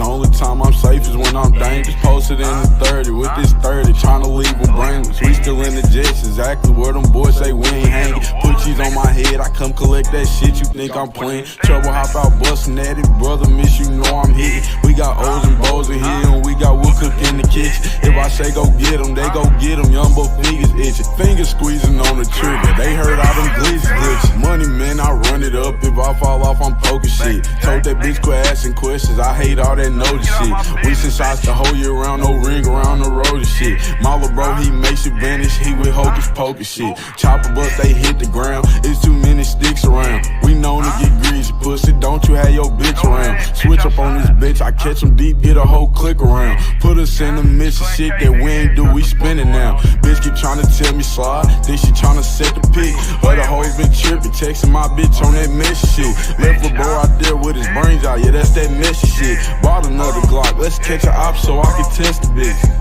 Only time I'm safe is when I'm dangerous. Posted in the 30 with this 30, trying to leave them brainless. We still in the jets, exactly where them boys say we ain't hanging. Put cheese on my head, I come collect that shit, you think I'm playing. Trouble hop out bustin' at it, brother, miss you know I'm hitting. We got O's and Bo's in here, and we got wood cook in the kitchen. If I say go get them, they go get them. Young boy fingers itching, fingers squeezing on the trigger. They heard all them glitches. Money, man, I run it up. If I fall off, I'm poking shit. Told that bitch quit asking questions. I hate all that notice shit. We send shots the whole year round, no ring around the road and shit. My little bro, he makes it vanish. He with hocus pocus shit. Chopper bust, they hit the ground. It's too many sticks around. We known to get greasy, pussy. Don't you have your bitch around? Switch up on this bitch. I catch him deep, get a whole click around. Put us in the mission shit that we ain't do. We spinning now. Bitch keep trying to tell me slide. Think she trying to set the pick. Other hoes been tripping, texting my bitch on that messy shit. Left a bro out there with his brains out. Yeah, that's that messy shit. Bought another Glock. Let's catch an op so I can test the bitch.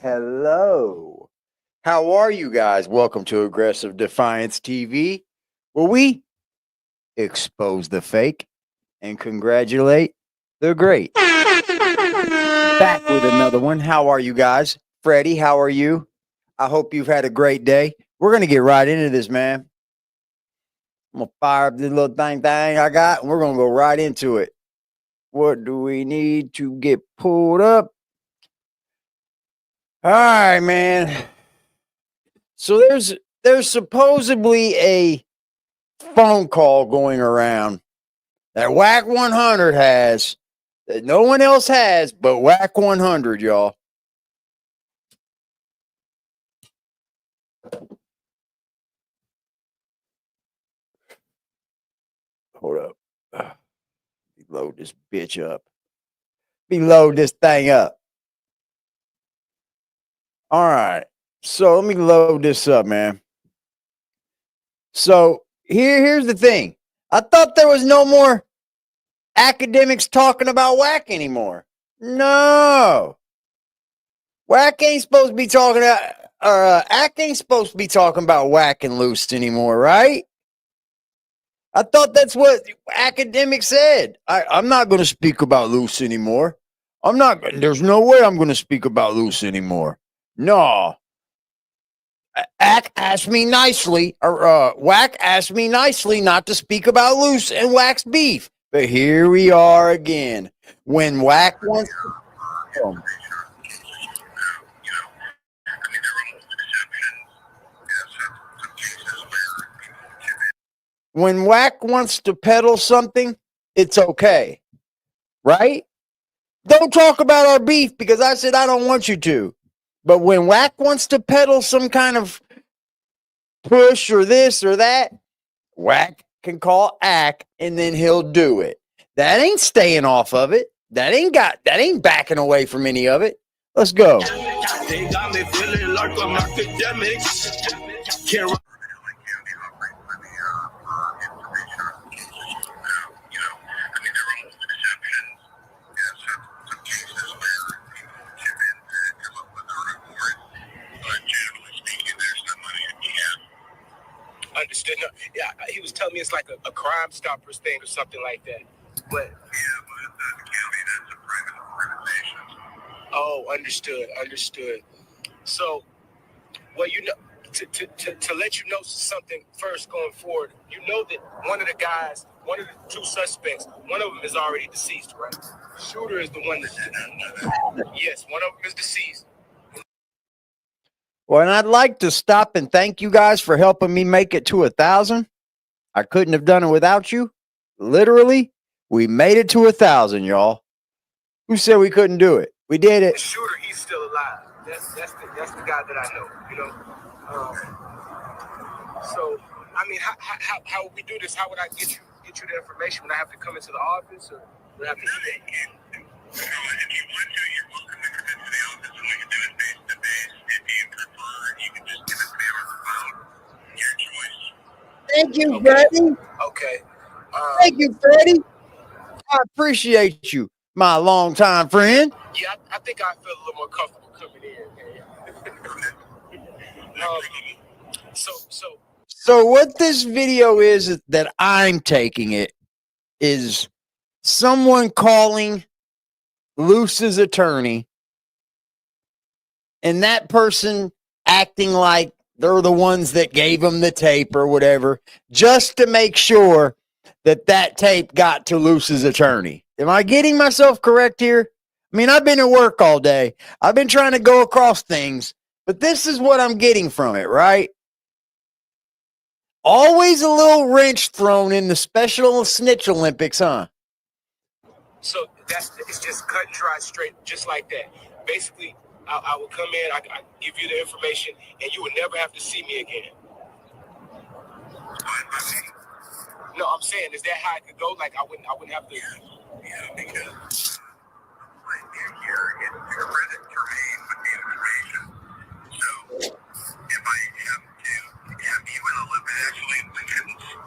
Hello. How are you guys? Welcome to Aggressive Defiance TV, where we expose the fake and congratulate the great. Back with another one. How are you guys? Freddie, how are you? I hope you've had a great day. We're going to get right into this, man. I'm going to fire up this little thing I got, and we're going to go right into it. What do we need to get pulled up? All right, man. So there's supposedly a phone call going around that Wack 100 has that no one else has but Wack 100, y'all. Hold up. Load this bitch up. Load this thing up. All right. So let me load this up, man. So here's the thing. I thought there was no more academics talking about Wack anymore. No. Wack ain't supposed to be talking about, Ack ain't supposed to be talking about Wack and Luce anymore, right? I thought that's what academics said. I'm not going to speak about Luce anymore. There's no way I'm going to speak about Luce anymore. No. Ack asked me nicely, or Wack asked me nicely not to speak about Luce and Wack's beef. But here we are again. When Wack wants to... When Wack wants to peddle something, it's okay. Right? Don't talk about our beef because I said I don't want you to. But when Wack wants to peddle some kind of push or this or that, Wack can call Ack and then he'll do it. That ain't staying off of it. That ain't backing away from any of it. Let's go. They got me feeling like I'm academics. Understood. No, yeah, he was telling me it's like a Crime Stoppers thing or something like that. But yeah, but it's not the county. That's a private organization. Oh, understood. So, well, you know, to let you know something first going forward, you know that one of the two suspects, one of them is already deceased, right? The shooter is the one that. Yes, one of them is deceased. Well, and I'd like to stop and thank you guys for helping me make it to 1,000. I couldn't have done it without you. Literally, we made it to 1,000, y'all. Who said we couldn't do it? We did it. The shooter, he's still alive. That's the guy that I know. You know. So, I mean, how would we do this? How would I get you the information? Would I have to come into the office, or would I have to? If you want to, you're welcome to come into the office, and we can do it face to face. If you prefer, you can just give it to me over the phone. Your choice. Thank you, Freddie. Okay. Thank you, Freddie. I appreciate you, my longtime friend. Yeah, I think I feel a little more comfortable coming in. So So what this video is that I'm taking it is someone calling Luce's attorney, and that person acting like they're the ones that gave him the tape or whatever, just to make sure that that tape got to Luce's attorney. Am I getting myself correct here? I mean, I've been at work all day. I've been trying to go across things, but this is what I'm getting from it, right? Always a little wrench thrown in the Special Snitch Olympics, huh? So it's just cut and dry, straight, just like that. Basically, I would come in, I give you the information, and you would never have to see me again. No, I'm saying, is that how it could go? Like I wouldn't have to. Yeah, because right here it's credit Jermaine with the information. So if I have to have you in a limit, actually,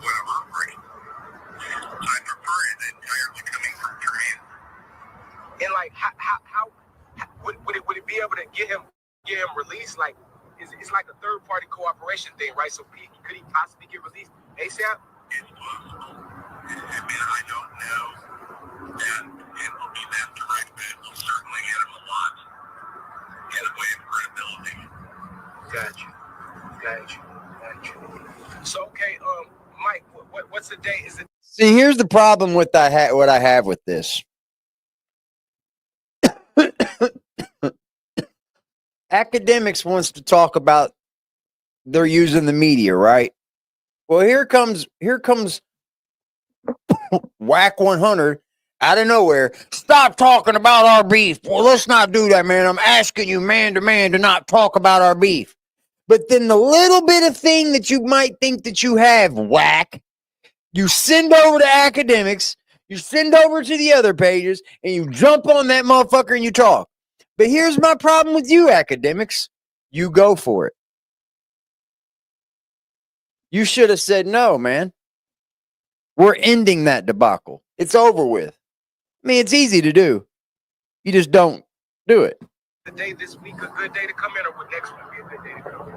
whatever, right? I prefer it entirely coming from Jermaine. And like, how would it be able to get him released? Like, it's like a third party cooperation thing, right? So could he possibly get released ASAP? It's possible. I mean, I don't know that it will be that direct, but it will certainly get him a lot in the way of credibility. Gotcha. So, okay, Mike, what's the date? Is it? See, here's the problem with what I have with this. Academics wants to talk about they're using the media, right? Well, here comes Wack 100 out of nowhere. Stop talking about our beef. Well, let's not do that, man. I'm asking you man to man to not talk about our beef. But then the little bit of thing that you might think that you have, Wack, you send over to academics, you send over to the other pages, and you jump on that motherfucker and you talk. But here's my problem with you, academics. You go for it. You should have said no, man. We're ending that debacle. It's over with. I mean, it's easy to do. You just don't do it. The day this week a good day to come in, or would next week be a good day to come in?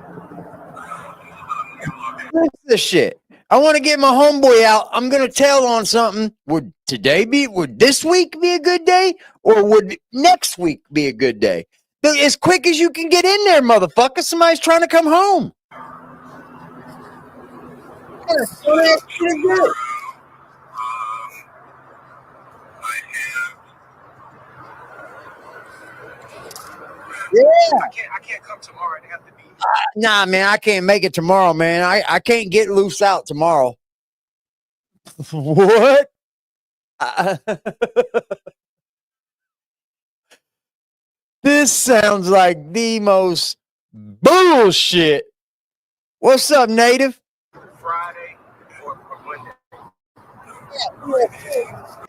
What's this shit? I want to get my homeboy out. I'm going to tell on something. Would this week be a good day? Or would next week be a good day? As quick as you can get in there, motherfucker. Somebody's trying to come home. Yeah. I can't come tomorrow. It have to be. Nah, man, I can't make it tomorrow, man. I can't get Luce out tomorrow. What? This sounds like the most bullshit. What's up, native? Friday or Monday.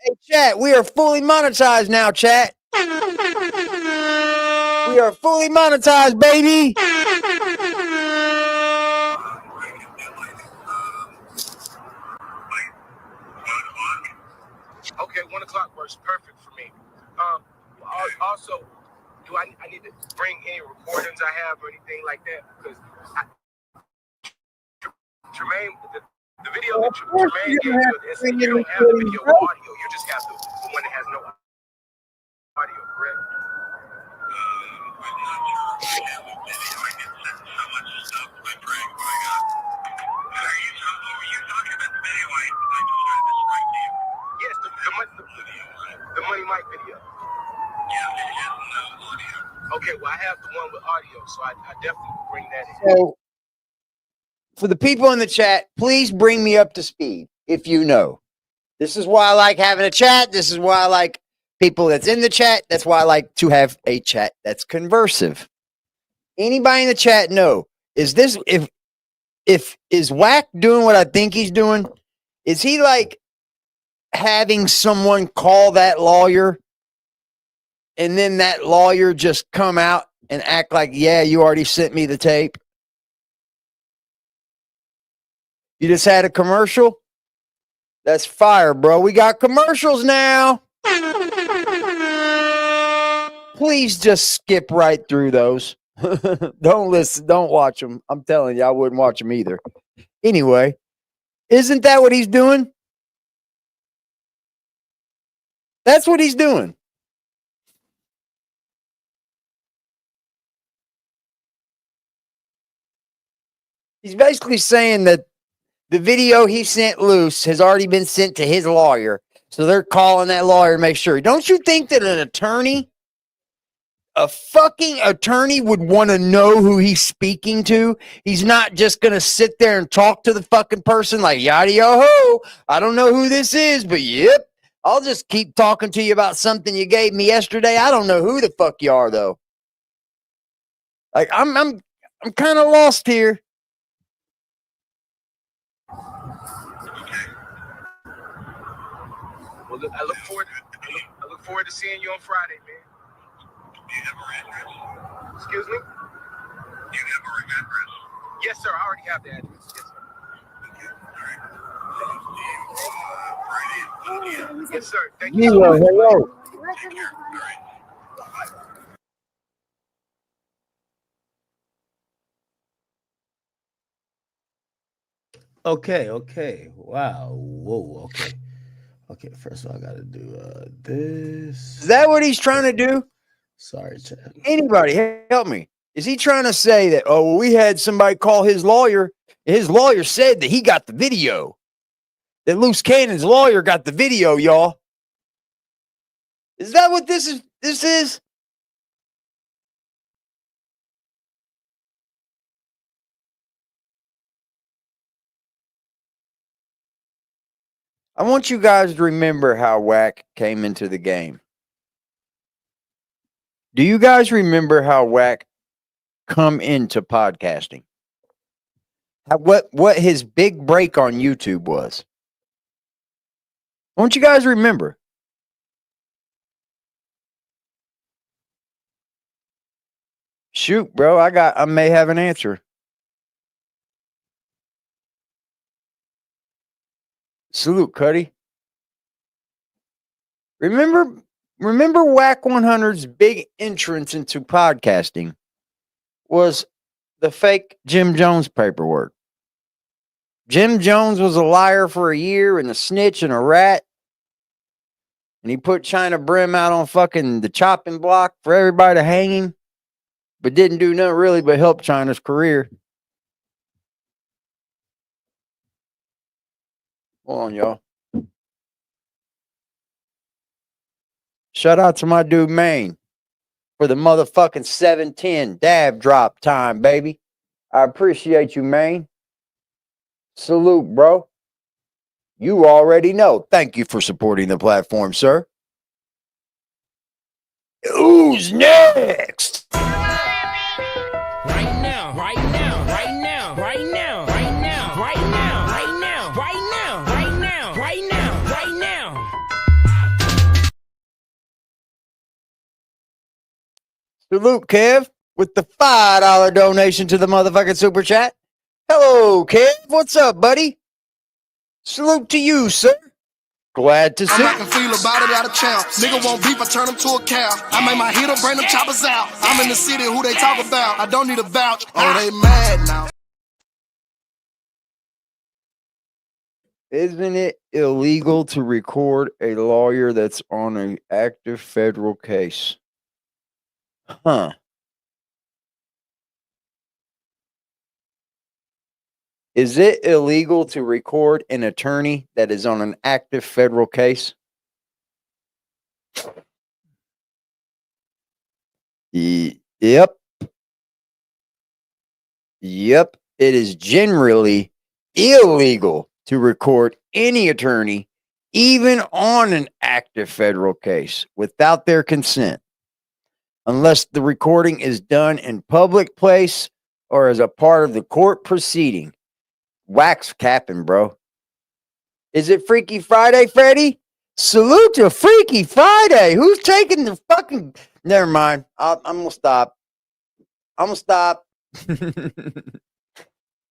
Hey, chat, we are fully monetized now, chat. We are fully monetized, baby. Okay, 1 o'clock works perfect for me. Also, do I need to bring any recordings I have or anything like that? Because Jermaine, the video that Jermaine gave you, you don't have the video or audio. You just have the one that has no audio, correct? I'm not sure if I have a video. I get sent so much stuff by Frank when I got. Were you talking about the video I just tried to describe to you? Yes, the Money Mike video. Yeah, it has no audio. Okay, well, I have the one with audio, so I definitely will bring that in. So, for the people in the chat, please bring me up to speed if you know. This is why I like having a chat. This is why I like people that's in the chat. That's why I like to have a chat that's conversive. Anybody in the chat know? Is Wack doing what I think he's doing? Is he like having someone call that lawyer and then that lawyer just come out and act like, yeah, you already sent me the tape? You just had a commercial? That's fire, bro. We got commercials now. Please just skip right through those. Don't listen. Don't watch them. I'm telling you, I wouldn't watch them either. Anyway, isn't that what he's doing? That's what he's doing. He's basically saying that the video he sent Luce has already been sent to his lawyer. So they're calling that lawyer to make sure. Don't you think that a fucking attorney would want to know who he's speaking to? He's not just going to sit there and talk to the fucking person like, yada yo-ho, I don't know who this is, but yep, I'll just keep talking to you about something you gave me yesterday. I don't know who the fuck you are, though. Like, I'm kind of lost here. Well, I look forward to seeing you on Friday, man. Do you have her address? Excuse me? Do you have her address? Yes, sir. I already have the address. Yes, sir. Okay, all right. Friday at 2 p.m. Yes, sir. Thank you so much. Hello. Take care. All right. Bye. Okay. Wow. Whoa. Okay. First of all, I gotta do this. Is that what he's trying to do? Sorry, Chad. Anybody help me? Is he trying to say that, oh, well, we had somebody call his lawyer, and his lawyer said that he got the video? That Luce Cannon's lawyer got the video, y'all. Is that what this is? I want you guys to remember how Wack came into the game. Do you guys remember how Wack come into podcasting? What his big break on YouTube was? Don't you guys remember? Shoot, bro, I may have an answer. Salute, Cuddy. Remember Wack 100's big entrance into podcasting was the fake Jim Jones paperwork. Jim Jones was a liar for a year and a snitch and a rat. And he put China Brim out on fucking the chopping block for everybody to hang him, but didn't do nothing really but help China's career. Hold on, y'all. Shout out to my dude Maine for the motherfucking 710 dab drop time, baby. I appreciate you, Maine. Salute, bro. You already know. Thank you for supporting the platform, sir. Who's next? Right now. Salute, Kev, with the $5 donation to the motherfucking super chat. Hello, Kev. What's up, buddy? Salute to you, sir. Glad to see I can feel about it out of town. Nigga won't beef, I turn him to a cow. I make my hitter bring them choppers out. I'm in the city, who they talk about? I don't need a vouch. Oh, they mad now. Isn't it illegal to record a lawyer that's on an active federal case? Huh. Is it illegal to record an attorney that is on an active federal case? Yep. It is generally illegal to record any attorney, even on an active federal case, without their consent, unless the recording is done in public place or as a part of the court proceeding. Wax capping, bro. Is it Freaky Friday, Freddy? Salute to Freaky Friday. Who's taking the fucking... Never mind. I'm going to stop.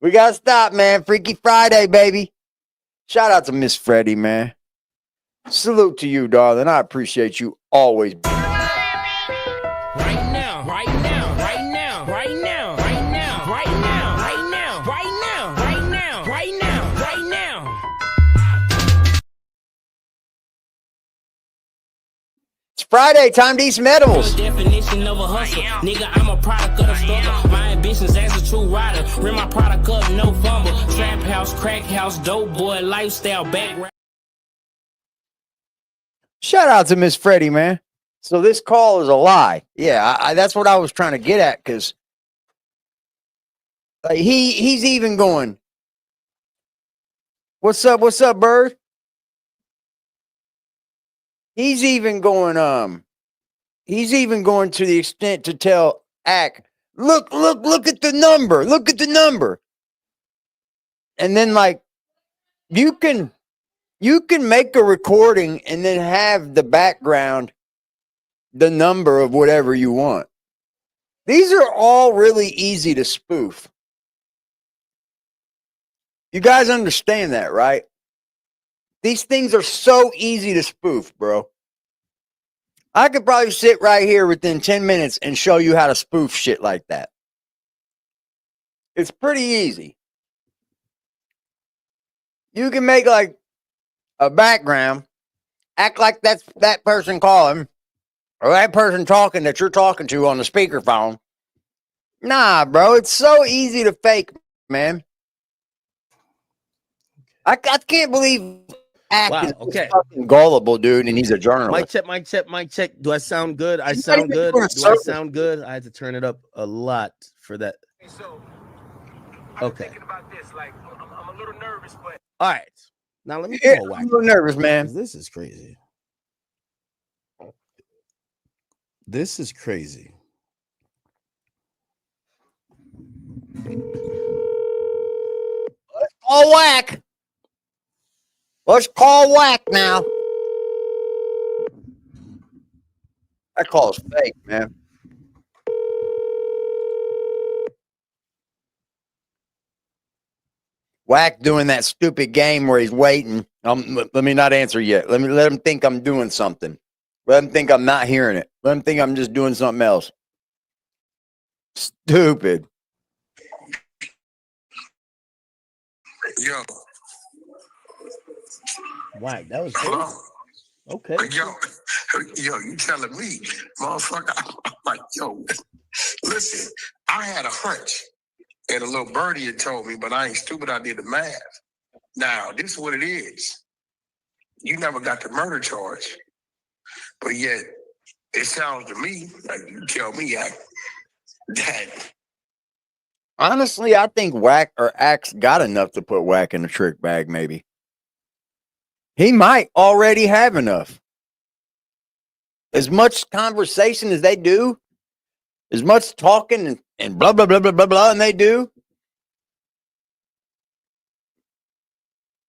We got to stop, man. Freaky Friday, baby. Shout out to Miss Freddie, man. Salute to you, darling. I appreciate you always. Right Friday, time to eat some edibles. Definition of a hustle. Nigga, I'm a product of the struggle. My ambitions as a true rider. Rim my product up, no fumble. Trap house, crack house, dope boy, lifestyle, background. Shout out to Miss Freddie, man. So this call is a lie. Yeah, that's what I was trying to get at, because like, he's even going, what's up, Bird? He's even going to the extent to tell Ack, look at the number. And then like you can make a recording and then have the background the number of whatever you want. These are all really easy to spoof. You guys understand that, right? These things are so easy to spoof, bro. I could probably sit right here within 10 minutes and show you how to spoof shit like that. It's pretty easy. You can make like a background, act like that's that person calling, or that person talking that you're talking to on the speakerphone. Nah, bro, it's so easy to fake, man. I can't believe Ack is Okay. fucking gullible, dude, and he's a journalist. Mic check. Do I sound good? I sound good. Do I sound good? I had to turn it up a lot for that. So, Okay. thinking about this, like, I'm a little nervous, but All right. Now let me Yeah, call Wack. I'm a little nervous, man. This is crazy. This is crazy. Let's call Wack. Let's call Wack now. That call's fake, man. Wack doing that stupid game where he's waiting. Let me not answer yet. Let him think I'm doing something. Let him think I'm not hearing it. Let him think I'm just doing something else. Stupid. Yo. Wack, that was Hello? crazy. Okay. Yo, you telling me, motherfucker? I'm like, yo, listen, I had a hunch, and a little birdie had told me, but I ain't stupid. I did the math. Now, this is what it is. You never got the murder charge, but yet it sounds to me like you tell me that. Honestly, I think Wack or Axe got enough to put Wack in the trick bag, maybe. He might already have enough. As much conversation as they do, as much talking and blah, blah, blah, blah, blah, blah, and they do,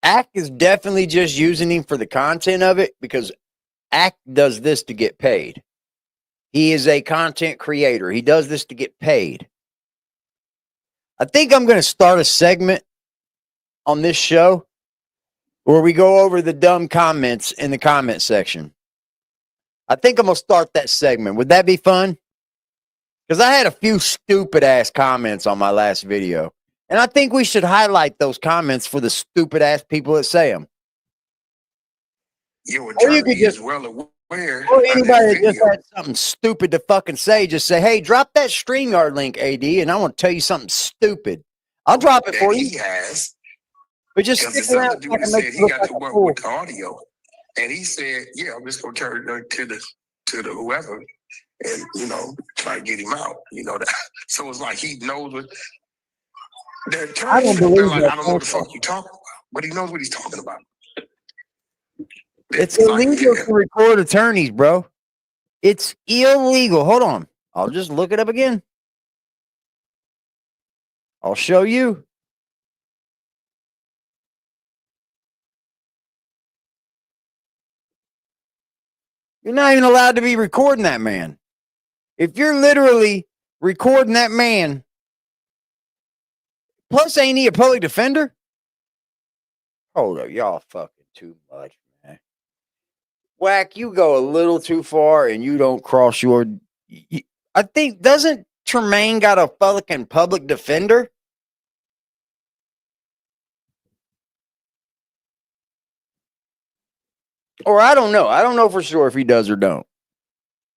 Ack is definitely just using him for the content of it, because Ack does this to get paid. He is a content creator. He does this to get paid. I think I'm going to start a segment on this show where we go over the dumb comments in the comment section. I think I'm going to start that segment. Would that be fun? Because I had a few stupid ass comments on my last video. And I think we should highlight those comments for the stupid ass people that say them. Your attorney is well aware. Or anybody that just had something stupid to fucking say, just say, hey, drop that StreamYard link, AD, and I want to tell you something stupid. I'll drop it for you. He has. But just Because stick this around. other dude that said he got to work with the audio. And he said, yeah, I'm just going to turn it to the whoever and, try to get him out. That. So it's like he knows what. The attorney, I don't believe that. I don't know what the fuck you talking about. But he knows what he's talking about. It's illegal to record attorneys, bro. It's illegal. Hold on. I'll just look it up again. I'll show you. You're not even allowed to be recording that man. If you're literally recording that man, plus ain't he a public defender? Hold up, y'all fucking too much, man. Wack, you go a little too far and you don't cross your... I think, doesn't Tremaine got a fucking public defender? Or I don't know. I don't know for sure if he does or don't.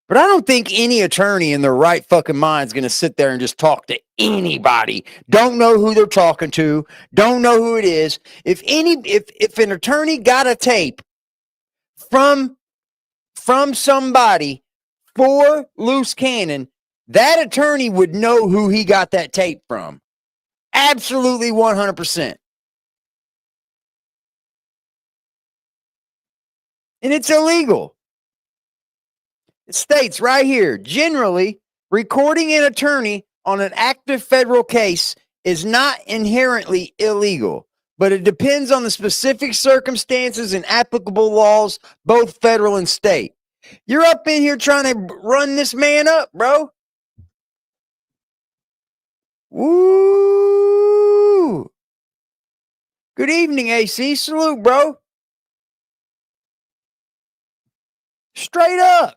But I don't think any attorney in their right fucking mind is going to sit there and just talk to anybody. Don't know who they're talking to. Don't know who it is. If an attorney got a tape from somebody for Luce Cannon, that attorney would know who he got that tape from. Absolutely 100%. And it's illegal. It states right here, generally, recording an attorney on an active federal case is not inherently illegal, but it depends on the specific circumstances and applicable laws, both federal and state. You're up in here trying to run this man up, bro. Woo! Good evening, AC. Salute, bro. Straight up.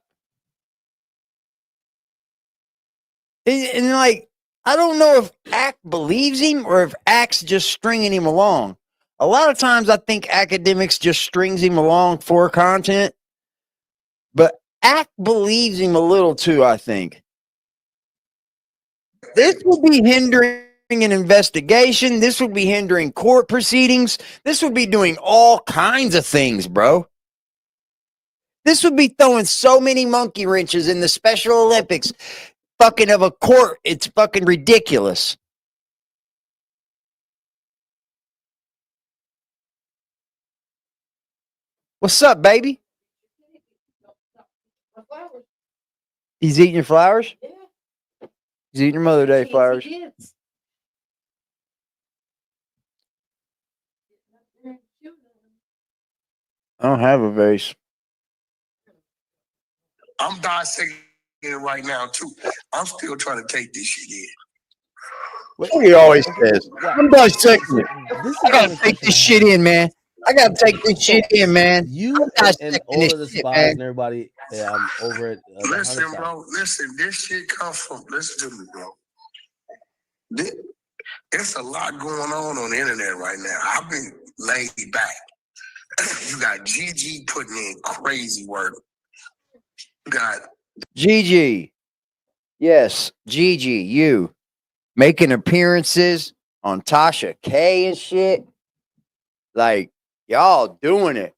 And like, I don't know if Ack believes him or if Ack's just stringing him along. A lot of times I think academics just strings him along for content, but Ack believes him a little too, I think. This would be hindering an investigation. This would be hindering court proceedings. This would be doing all kinds of things, bro. This would be throwing so many monkey wrenches in the Special Olympics fucking of a court. It's fucking ridiculous. What's up, baby? He's eating your flowers? Yeah. He's eating your Mother Day flowers. I don't have a vase. I'm dissecting it right now too. I'm still trying to take this shit in. What he always says. I'm dissecting it. I gotta take this shit in, man. I gotta take this shit in, man. You and all of the spies and everybody, yeah, I'm over it. Listen, bro. Listen, this shit comes from. Listen to me, bro. It's a lot going on the internet right now. I've been laid back. You got GiGi putting in crazy work. You got GiGi. Yes, GiGi, you making appearances on Tasha K and shit. Like, y'all doing it.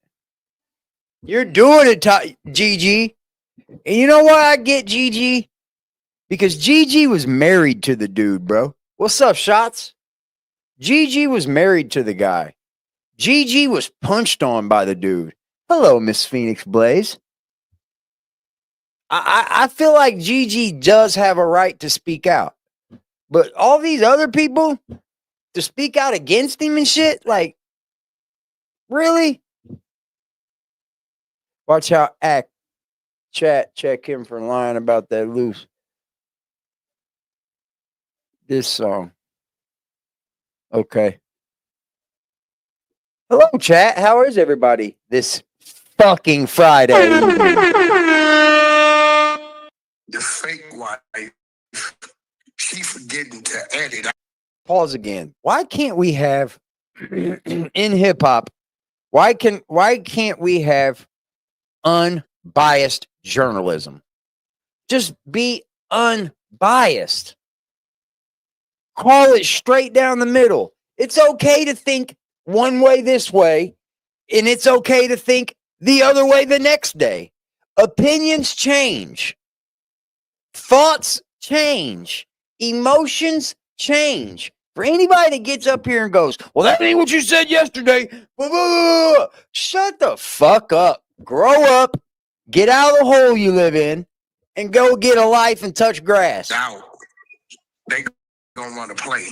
You're doing it, GiGi. And you know why I get GiGi? Because GiGi was married to the dude, bro. What's up, Shots? GiGi was married to the guy. GiGi was punched on by the dude. Hello, Miss Phoenix Blaze. I feel like GiGi does have a right to speak out. But all these other people to speak out against him and shit, like, really? Watch how Act chat check him for lying about that Luce. This song. Okay. Hello, chat. How is everybody this fucking Friday? the fake wife. She forgetting to edit. Pause again. Why can't we have in hip hop? Why can't we have unbiased journalism? Just be unbiased. Call it straight down the middle. It's okay to think one way this way, and it's okay to think the other way the next day. Opinions change. Thoughts change. Emotions change. For anybody that gets up here and goes, well, that ain't what you said yesterday. Blah, blah, blah. Shut the fuck up. Grow up. Get out of the hole you live in and go get a life and touch grass. Now, they gonna run a play.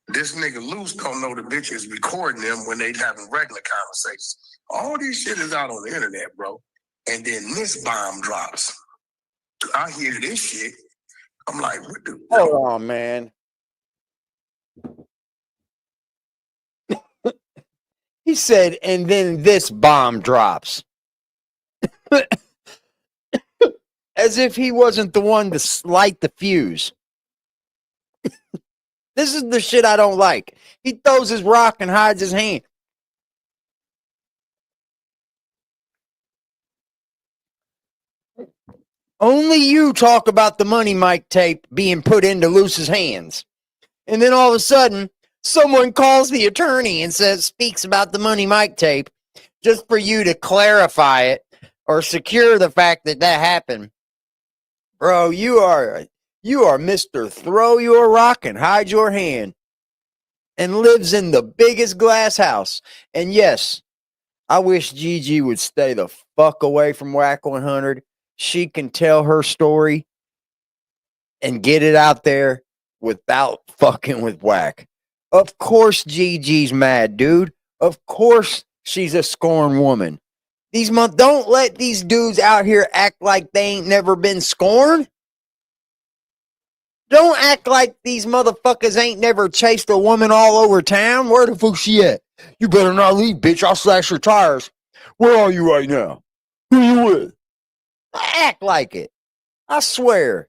This nigga Luce don't know the bitches recording them when they having regular conversations. All this shit is out on the internet, bro. And then this bomb drops. I hear this shit. I'm like, what the? Hold on, man. He said, and then this bomb drops. As if he wasn't the one to light the fuse. This is the shit I don't like. He throws his rock and hides his hand. Only you talk about the Money Mike tape being put into Luce's hands. And then all of a sudden, someone calls the attorney and speaks about the Money Mike tape just for you to clarify it or secure the fact that happened. Bro, you are Mr. Throw Your Rock and Hide Your Hand and lives in the biggest glass house. And yes, I wish GiGi would stay the fuck away from Wack 100. She can tell her story and get it out there without fucking with Wack. Of course GiGi's mad, dude. Of course she's a scorned woman. Don't let these dudes out here act like they ain't never been scorned. Don't act like these motherfuckers ain't never chased a woman all over town. Where the fuck she at? You better not leave, bitch. I'll slash your tires. Where are you right now? Who you with? Act like it. I swear.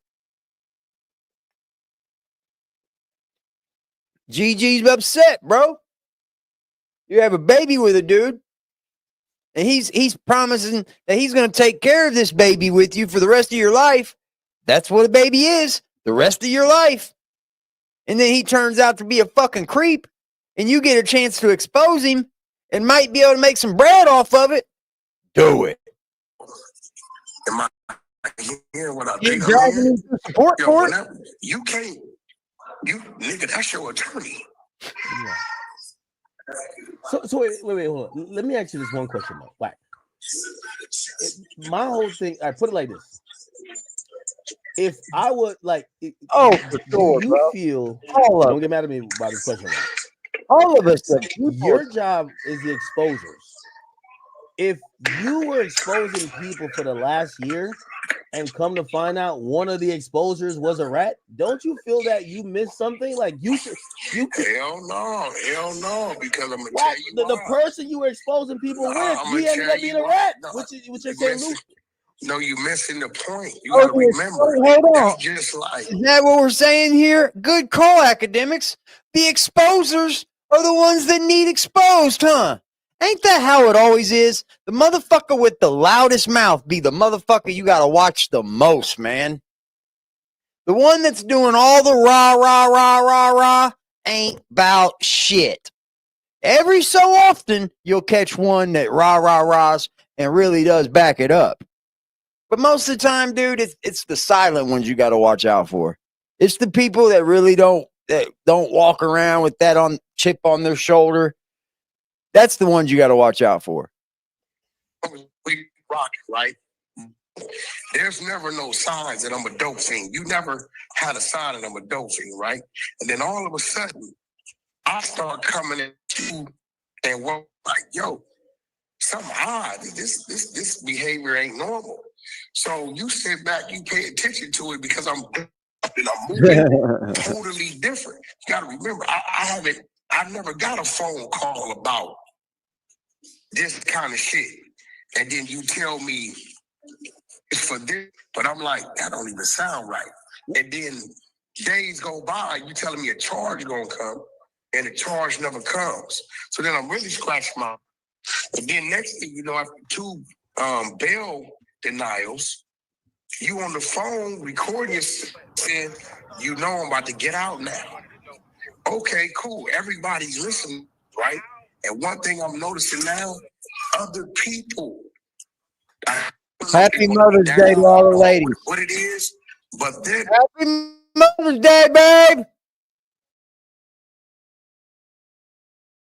GiGi's upset, bro. You have a baby with a dude, and he's promising that he's going to take care of this baby with you for the rest of your life. That's what a baby is, the rest of your life. And then he turns out to be a fucking creep, and you get a chance to expose him and might be able to make some bread off of it. Do it. Am I hearing what I You're think? dragging him to support for it. You can't. You nigga, that's your attorney. Yeah. So wait, hold on. Let me ask you this one question, though. Wack. My whole thing, I put it like this. If I would like, for sure, you bro. feel, Don't get mad at me about this question. All of us. Your job is the exposures. If you were exposing people for the last year and come to find out one of the exposures was a rat, don't you feel that you missed something? Like you hell no, because I'm gonna Wack, tell you the person you were exposing people with, he ended up being a rat. Which you're saying, Luce? No, you're missing the point. You gotta remember. Hold on. That's just like, is that what we're saying here? Good call, academics. The exposers are the ones that need exposed, huh? Ain't that how it always is? The motherfucker with the loudest mouth be the motherfucker you gotta watch the most, man. The one that's doing all the rah ain't about shit. Every so often, you'll catch one that rahs and really does back it up. But most of the time, dude, it's the silent ones you gotta watch out for. It's the people that really don't walk around with that chip on their shoulder. That's the ones you got to watch out for. we rock it, right? There's never no signs that I'm a dope fiend. You never had a sign that I'm a dope fiend, right? And then all of a sudden, I start coming at you and we're like, yo, something odd. This behavior ain't normal. So you sit back, you pay attention to it because I'm moving totally different. You got to remember, I've never got a phone call about this kind of shit. And then you tell me it's for this, but I'm like, that don't even sound right. And then days go by, you telling me a charge gonna come, and the charge never comes. So then I'm really scratching my. And then next thing you know, after 2 bail denials, you on the phone recording yourself saying, you know I'm about to get out now. Okay, cool. Everybody's listening, right? And one thing I'm noticing now, other people. Happy Mother's Day to all the ladies. What it is, but then Happy Mother's Day, babe.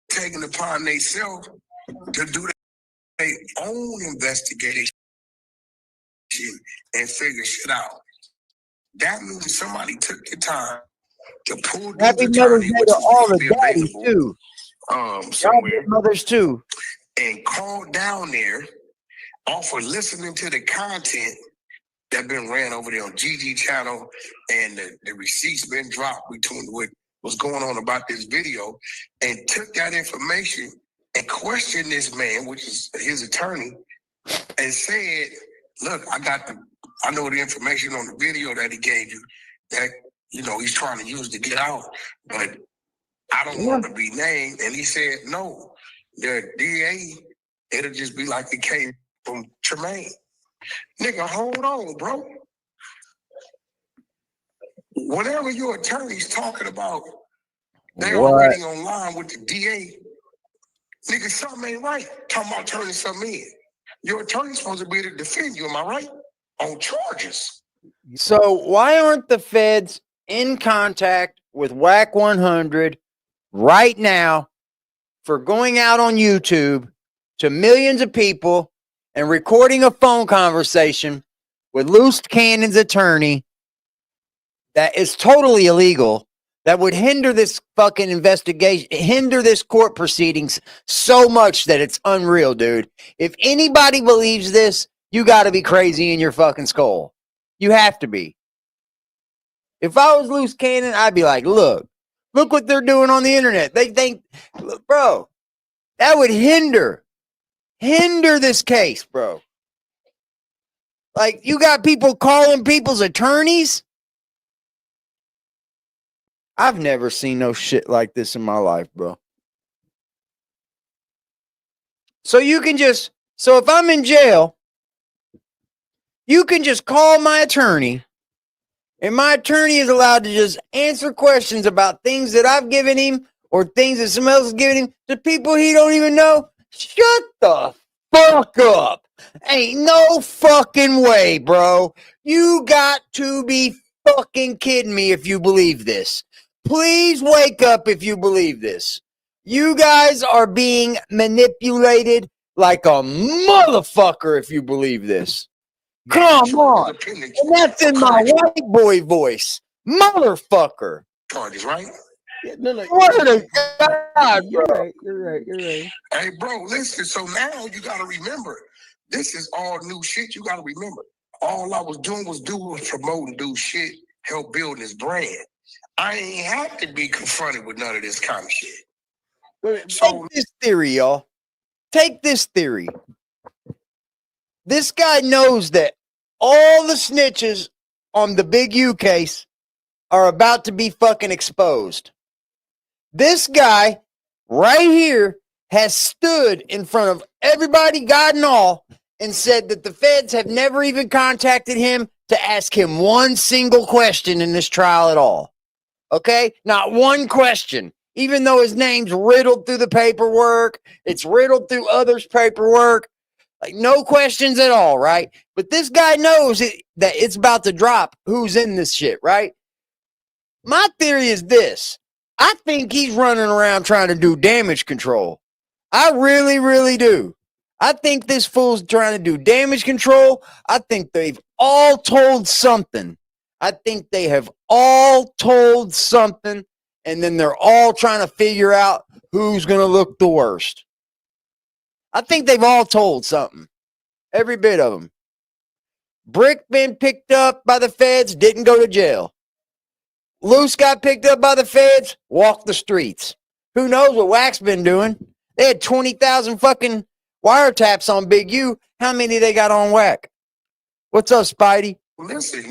Taking upon themselves to do their own investigation and figure shit out. That means somebody took the time to pull. Happy Mother's Day to all the daddies too. Somewhere mothers too, and called down there off of listening to the content that been ran over there on GiGi channel, and the receipts been dropped between what was going on about this video, and took that information and questioned this man, which is his attorney, and said, look, I know the information on the video that he gave you that, you know, he's trying to use to get out, but I don't want to be named. And he said, no, the DA, it'll just be like it came from Tremaine. Nigga, hold on, bro. whatever your attorney's talking about, they What? already online with the DA. Nigga, something ain't right. Talking about turning something in. Your attorney's supposed to be able to defend you, am I right? On charges. So why aren't the feds in contact with Wack 100 right now for going out on YouTube to millions of people and recording a phone conversation with Lucecannon's attorney that is totally illegal, that would hinder this fucking investigation, hinder this court proceedings so much that it's unreal, dude. If anybody believes this, you got to be crazy in your fucking skull. You have to be. If I was Lucecannon, I'd be like, look what they're doing on the internet. They think, look, bro, that would hinder this case, bro. Like, you got people calling people's attorneys. I've never seen no shit like this in my life, bro. So if I'm in jail, you can just call my attorney, and my attorney is allowed to just answer questions about things that I've given him or things that someone else has given him to people he don't even know. Shut the fuck up. Ain't no fucking way, bro. You got to be fucking kidding me if you believe this. Please wake up if you believe this. You guys are being manipulated like a motherfucker if you believe this. Come on. And that's in my white boy voice. Motherfucker. Charges, right? Yeah, no. Word of God, You're bro. right. You're right. Hey, bro, listen. So now you got to remember, this is all new shit. You got to remember, all I was doing was promoting, do shit, help build this brand. I ain't have to be confronted with none of this kind of shit. Take this theory, y'all. Take this theory. This guy knows that all the snitches on the Big U case are about to be fucking exposed. This guy right here has stood in front of everybody, God and all, and said that the feds have never even contacted him to ask him one single question in this trial at all. Okay? Not one question. Even though his name's riddled through the paperwork, it's riddled through others' paperwork. Like, no questions at all, right? But this guy knows that it's about to drop who's in this shit, right? My theory is this. I think he's running around trying to do damage control. I really, really do. I think this fool's trying to do damage control. I think they've all told something. I think they have all told something, and then they're all trying to figure out who's going to look the worst. I think they've all told something. Every bit of them. Brick been picked up by the feds, didn't go to jail. Luce got picked up by the feds, walked the streets. Who knows what Wack's been doing? They had 20,000 fucking wiretaps on Big U. How many they got on Wack? What's up, Spidey? Listen,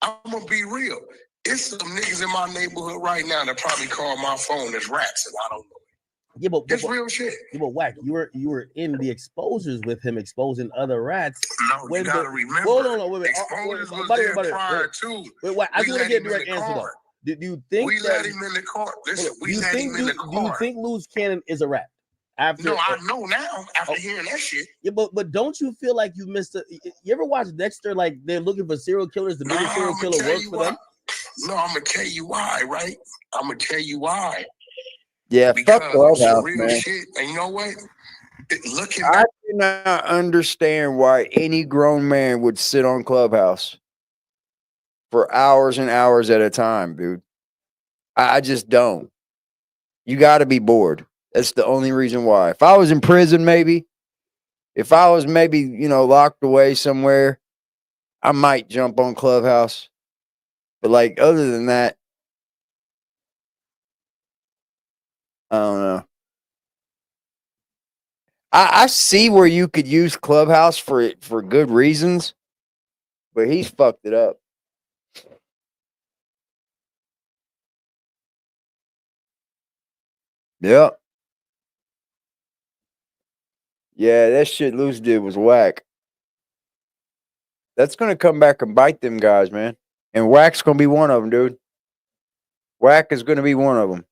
I'm going to be real. It's some niggas in my neighborhood right now that probably call my phone as rats, and I don't know. Yeah, but It's real shit. Yeah, but Wack, you were in the exposures with him exposing other rats. No, you gotta remember. Hold on, wait. Exposures was there prior to. Wait, Wack, I just want to get a direct answer though. Do you think we let him in the car? Listen, we let him in the car. Do you think Lucecannon is a rat? No, I know now after hearing that shit. Yeah, but don't you feel like you missed you ever watch Dexter? Like they're looking for serial killers. The biggest serial killer works for them. No, I'm gonna tell you why, right? I'm gonna tell you why. Yeah, because fuck Clubhouse, real man. shit. And you know what? I do not understand why any grown man would sit on Clubhouse for hours and hours at a time, dude. I just don't. You got to be bored. That's the only reason why. If I was in prison, maybe. If I was maybe, locked away somewhere, I might jump on Clubhouse. But, like, other than that, I don't know. I see where you could use Clubhouse for good reasons, but he's fucked it up. Yep. Yeah, that shit Luce did was whack. That's gonna come back and bite them guys, man. And Wack's gonna be one of them, dude. Wack is gonna be one of them.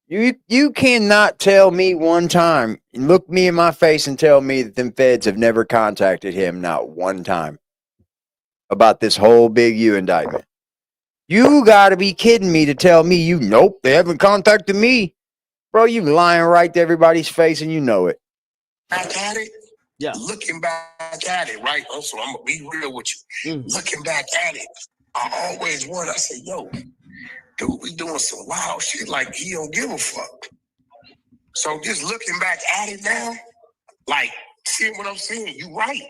You cannot tell me one time, look me in my face and tell me that them feds have never contacted him, not one time, about this whole Big U indictment. You gotta be kidding me to tell me nope, they haven't contacted me. Bro, you lying right to everybody's face and you know it. Back at it? Yeah. Looking back at it, right? Also, I'm gonna be real with you. Looking back at it, I always wonder, I say, yo, dude, we doing some wild shit like he don't give a fuck. So just looking back at it now, like seeing what I'm seeing, you right.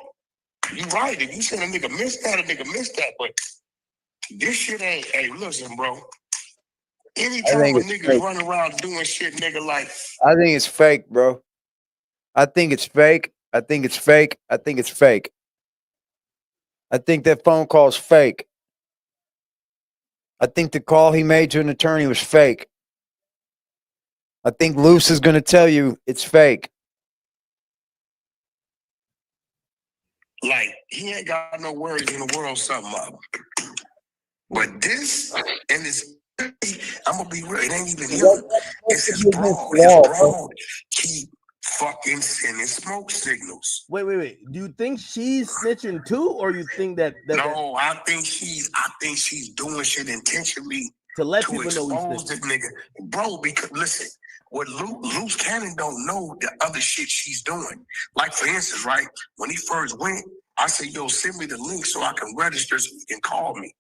You right. If you said a nigga missed that, a nigga missed that. But this shit ain't, hey, listen, bro. Anytime a nigga run around doing shit, nigga, like. I think it's fake, bro. I think it's fake. I think it's fake. I think it's fake. I think that phone call is fake. I think the call he made to an attorney was fake. I think Luce is going to tell you it's fake. Like, he ain't got no words in the world, something up. But this, and this, I'm going to be real, it ain't even him. It's his broad. His broad keep fucking sending smoke signals. Wait. Do you think she's snitching too, or you think that no, I think she's doing shit intentionally to let to people expose know this nigga. Bro, because listen, what Luce Cannon don't know the other shit she's doing. Like for instance, right, when he first went, I said, yo, send me the link so I can register so you can call me.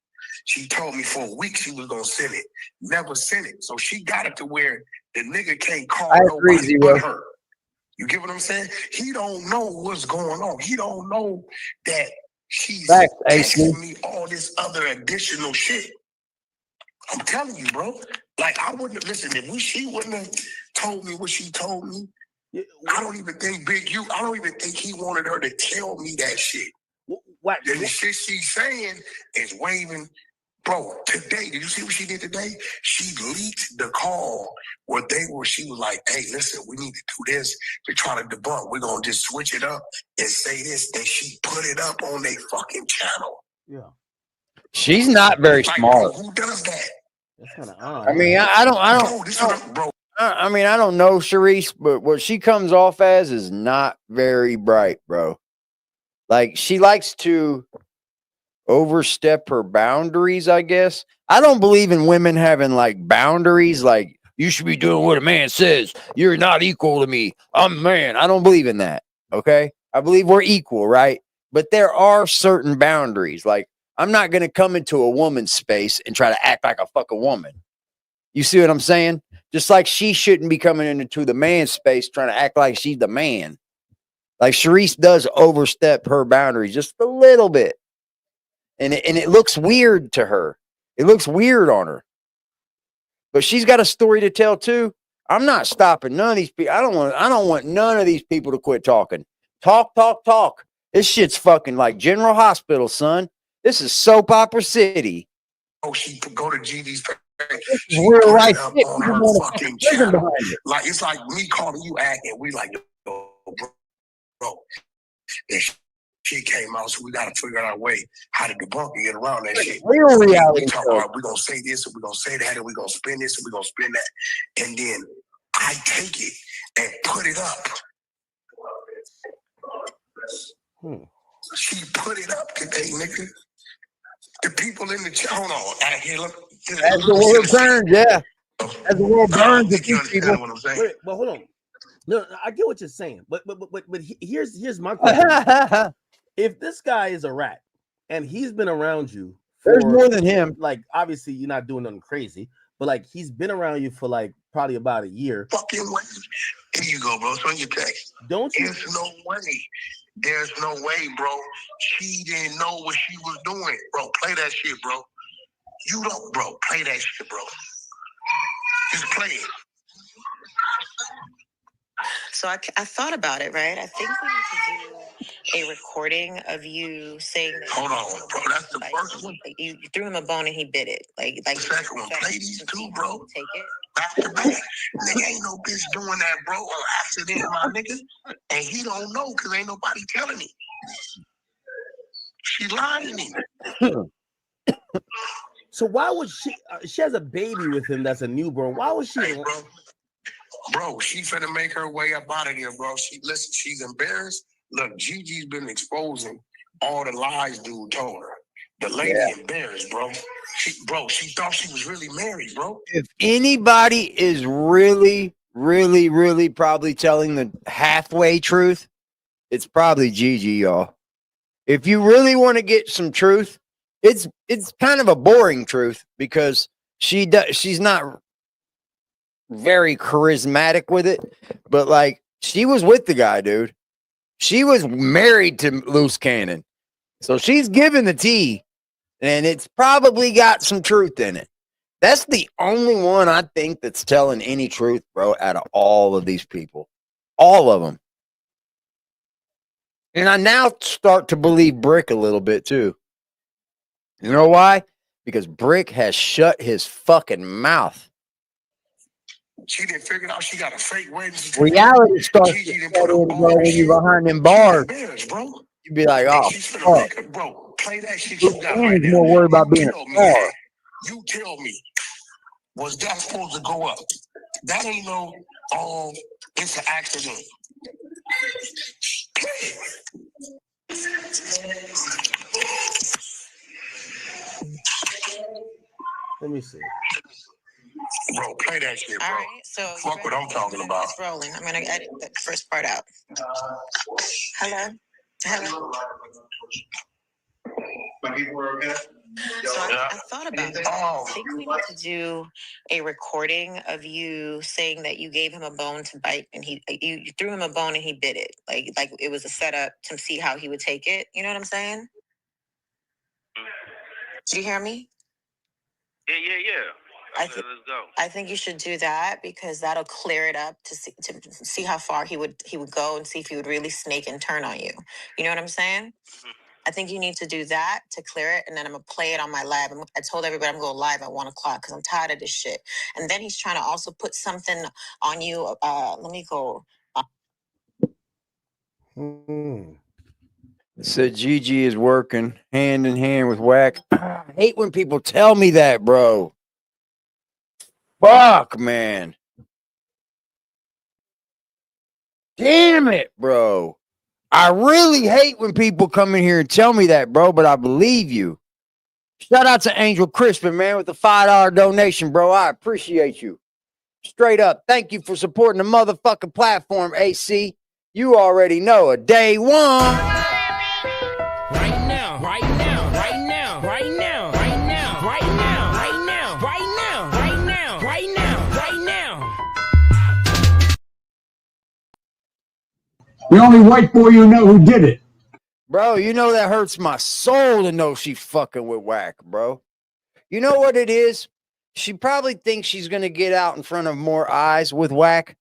She told me for a week she was gonna send it. Never sent it. So she got it to where the nigga can't call nobody but her. You get what I'm saying? He don't know what's going on. He don't know that she's texting me all this other additional shit. I'm telling you, bro. Like, I wouldn't have, listen, if she wouldn't have told me what she told me, I don't even think I don't even think he wanted her to tell me that shit. What? The shit she's saying is waving. Bro, today, did you see what she did today? She leaked the call where she was like, hey, listen, we need to do this to try to debunk. We're going to just switch it up and say this. And she put it up on their fucking channel. Yeah. She's not very smart. Bro, who does that? That's kind of odd. I mean, I don't. I mean, I don't know, Sharice, but what she comes off as is not very bright, bro. Like, she likes to overstep her boundaries, I guess. I don't believe in women having like boundaries, like you should be doing what a man says. You're not equal to me. I'm a man. I don't believe in that. Okay. I believe we're equal, right? But there are certain boundaries. Like, I'm not going to come into a woman's space and try to act like a fucking woman. You see what I'm saying? Just like she shouldn't be coming into the man's space trying to act like she's the man. Like, Sharice does overstep her boundaries just a little bit. And it looks weird to her. It looks weird on her. But she's got a story to tell too. I'm not stopping none of these people. I don't want none of these people to quit talking. Talk. This shit's fucking like General Hospital, son. This is soap opera city. Oh, she could go to GD's face. We're right on her fucking channel. Like, it's like me calling you acting. We like, yo, bro. And she came out, so we got to figure out a way how to debunk and get around that shit. Real reality. We talk about, we're going to say this, and we're going to say that, and we're going to spin this, and we're going to spin that. And then I take it and put it up. She put it up today, nigga. The people in the chat, hold on. As the world burns, yeah. As the world burns, you understand what I'm saying? Wait, but hold on. No, I get what you're saying, but here's my question. If this guy is a rat and he's been around you there's more than him. Like, obviously you're not doing nothing crazy, but like he's been around you for like probably about a year. Fucking way. Here you go, bro. It's on your text. Don't you? There's no way. There's no way, bro. She didn't know what she was doing. Bro, play that shit, bro. You don't, bro. Play that shit, bro. Just play it. So I thought about it, right? I think we need to do a recording of you saying that. Hold on, bro. That's the first one. Like you threw him a bone and he bit it. Like the second one. Play these two, bro. Take it. Back to back. Nigga ain't no bitch doing that, bro, on accident, my nigga. And he don't know because ain't nobody telling me. She lying to me. So why would she has a baby with him that's a newborn. Why would she? Hey, bro, she finna make her way up out of there, bro. Listen, she's embarrassed. Look, Gigi's been exposing all the lies dude told her. The lady embarrassed, bro. She thought she was really married, bro. If anybody is really, really, really probably telling the halfway truth, it's probably GiGi, y'all. If you really want to get some truth, it's kind of a boring truth because she's not very charismatic with it, but like she was with the guy, dude. She was married to Lucecannon, so she's giving the tea, and it's probably got some truth in it. That's the only one I think that's telling any truth, bro, out of all of these people, all of them. And I now start to believe Brick a little bit too. You know why? Because Brick has shut his fucking mouth. She didn't figure out she got a fake wedding. Reality starts to set in, bro, when you're behind them bars. Bro. You be like, oh, fuck. Bro, play that shit you got And right he's now. more worried about being a star. You tell me, was that supposed to go up? That ain't no, it's an accident. Let me see. Bro, play that shit, bro. All right, so fuck what I'm talking about. It's rolling. I'm gonna edit the first part out. Hello. My people were okay. So I thought about it. I think we need to do a recording of you saying that you gave him a bone to bite, and you threw him a bone and he bit it, like it was a setup to see how he would take it. You know what I'm saying? Did you hear me? Yeah. Let's go. I think you should do that because that'll clear it up to see how far he would go and see if he would really snake and turn on you. You know what I'm saying? Mm-hmm. I think you need to do that to clear it, and then I'm gonna play it on my live. I told everybody I'm going live at 1:00 because I'm tired of this shit. And then he's trying to also put something on you. Let me go. So GiGi is working hand in hand with Wack. I hate when people tell me that, bro. Fuck, man. Damn it, bro. I really hate when people come in here and tell me that, bro, but I believe you. Shout out to Angel Crispin, man, with the $5 donation, bro. I appreciate you. Straight up. Thank you for supporting the motherfucking platform, AC. You already know a day one. Right now, right now, right now, right now, right now, right now, right now, right now, right now, right now, right now. The only white boy you know who did it. Bro, you know that hurts my soul to know she fucking with Wack, bro. You know what it is? She probably thinks she's going to get out in front of more eyes with Wack.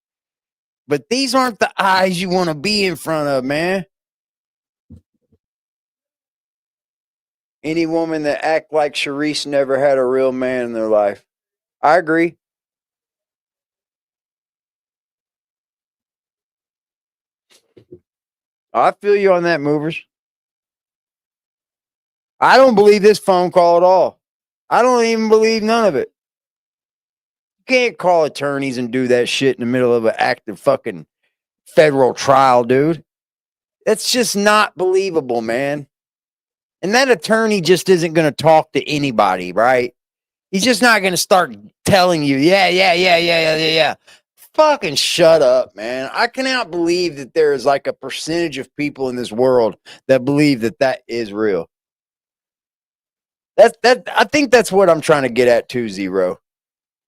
But these aren't the eyes you want to be in front of, man. Any woman that act like Sharice never had a real man in their life. I agree. I feel you on that, movers. I don't believe this phone call at all. I don't even believe none of it. You can't call attorneys and do that shit in the middle of an active fucking federal trial, dude. That's just not believable, man. And that attorney just isn't going to talk to anybody, right? He's just not going to start telling you, yeah. Fucking shut up, man. I cannot believe that there is like a percentage of people in this world that believe that that is real. I think that's what I'm trying to get at too, Zero.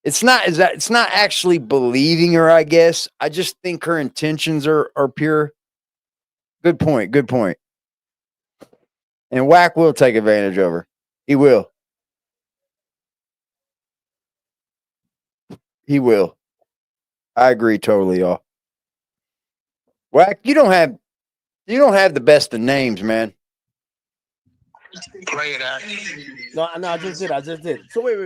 It's not actually believing her, I guess. I just think her intentions are pure. Good point. And Wack will take advantage of her. He will. He will. I agree totally, y'all. Wack, you don't have the best of names, man. Play it out. No, I just did. So wait.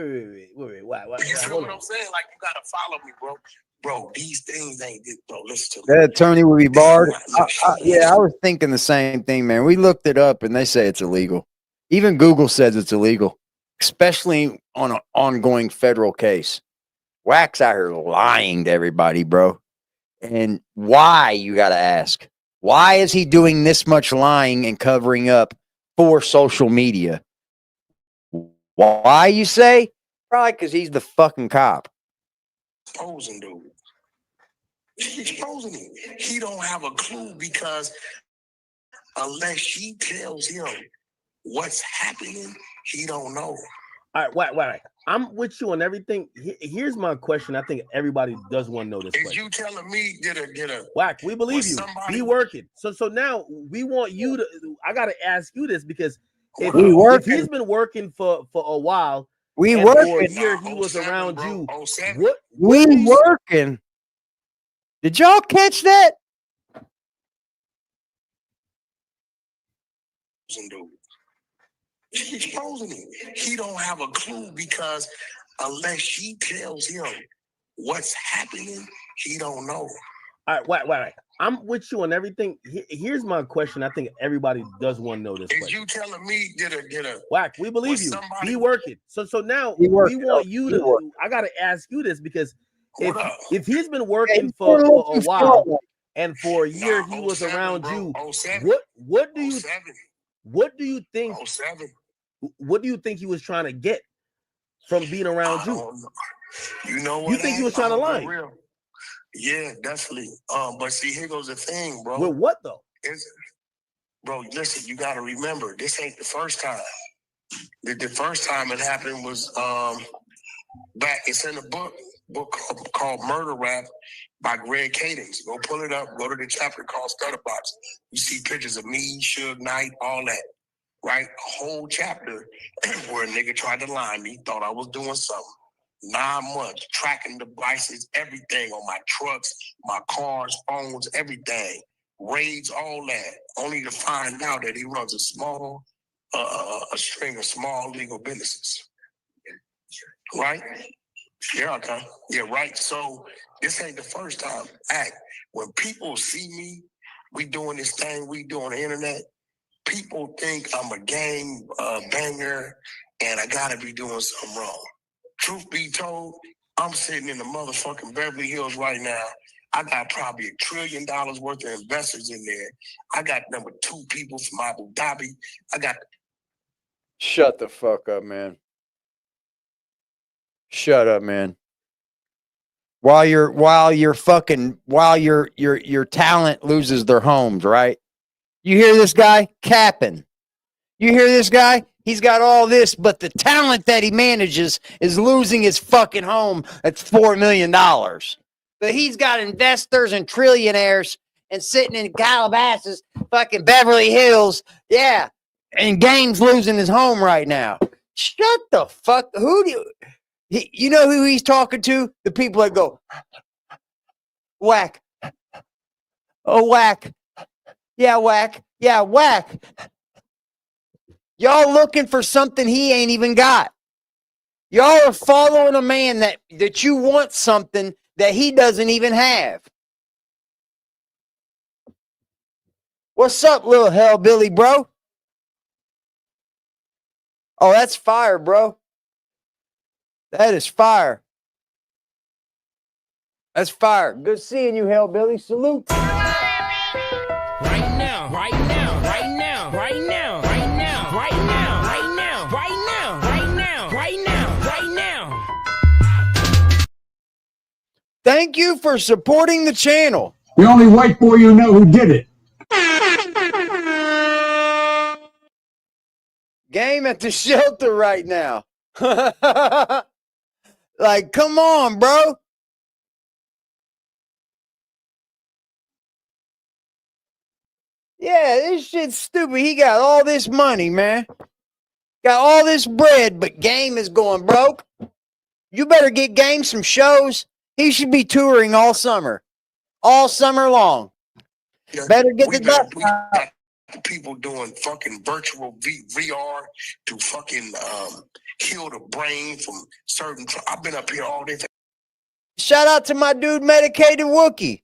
Why? You feel what I'm saying? Like, you gotta follow me, bro. Bro, these things ain't this, bro. Listen to me. That attorney would be barred. I was thinking the same thing, man. We looked it up and they say it's illegal. Even Google says it's illegal, especially on an ongoing federal case. Wack's out here lying to everybody, bro. And why, you got to ask? Why is he doing this much lying and covering up for social media? Why, you say? Probably because he's the fucking cop. Exposing dude. He's exposing him. He don't have a clue because unless she tells him what's happening, he don't know. All right, wait. I'm with you on everything. Here's my question. I think everybody does want to know this. Is question. you telling me get a Wack? We believe you. Be working. So now we want you to. I got to ask you this because if he's been working for a while, we and working. for a year he was around you. What we working? Did y'all catch that? Dude. He's exposing him. He don't have a clue because unless she tells him what's happening, he don't know. All right, wait. I'm with you on everything. Here's my question. I think everybody does want to know this. Is you telling me get a Wack? We believe you. Be working. So now we want you to. I got to ask you this because if he's been working for a while and for a year he was around you, what do you think? What do you think he was trying to get from being around you? You know what? You think he was trying to lie? Yeah, definitely. But see, here goes the thing, bro. With what though? Bro, listen, you gotta remember, this ain't the first time. The first time it happened was back. It's in a book called Murder Rap by Greg Cadence. Go pull it up. Go to the chapter called Stutterbox. You see pictures of me, Suge Knight, all that. Right? A whole chapter where a nigga tried to lie me, thought I was doing something. 9 months, tracking devices, everything on my trucks, my cars, phones, everything. Raids, all that. Only to find out that he runs a string of small legal businesses. Right? Yeah, okay. Yeah, right. So this ain't the first time. When people see me, we doing this thing we do on the internet, people think I'm a gang banger and I gotta be doing something wrong. Truth be told, I'm sitting in the motherfucking Beverly Hills right now. I got probably $1 trillion worth of investors in there. I got number 2 people from Abu Dhabi. Shut the fuck up, man. Shut up, man. While your talent loses their homes, right? You hear this guy capping? You hear this guy? He's got all this, but the talent that he manages is losing his fucking home. That's $4 million. But he's got investors and trillionaires and sitting in Calabasas, fucking Beverly Hills. Yeah. And Game's losing his home right now. Shut the fuck. You know who he's talking to? The people that go, Wack. Oh, Wack. Yeah, Wack. Yeah, Wack. Y'all looking for something he ain't even got. Y'all are following a man that you want something that he doesn't even have. What's up, little hellbilly, bro? Oh, that's fire, bro. That is fire. That's fire. Good seeing you, hellbilly. Salute. Right now, right now, right now, right now, right now, right now, right now, right now, right now, right now, right now. Thank you for supporting the channel. The only white boy you know who did it. Game at the shelter right now. Like, come on, bro. Yeah, this shit's stupid. He got all this money, man. Got all this bread, but Game is going broke. You better get Game some shows. He should be touring all summer long. Yeah, better get the dust we out. got people doing fucking virtual VR to fucking heal the brain from certain. I've been up here all day. Shout out to my dude, Medicated Wookie.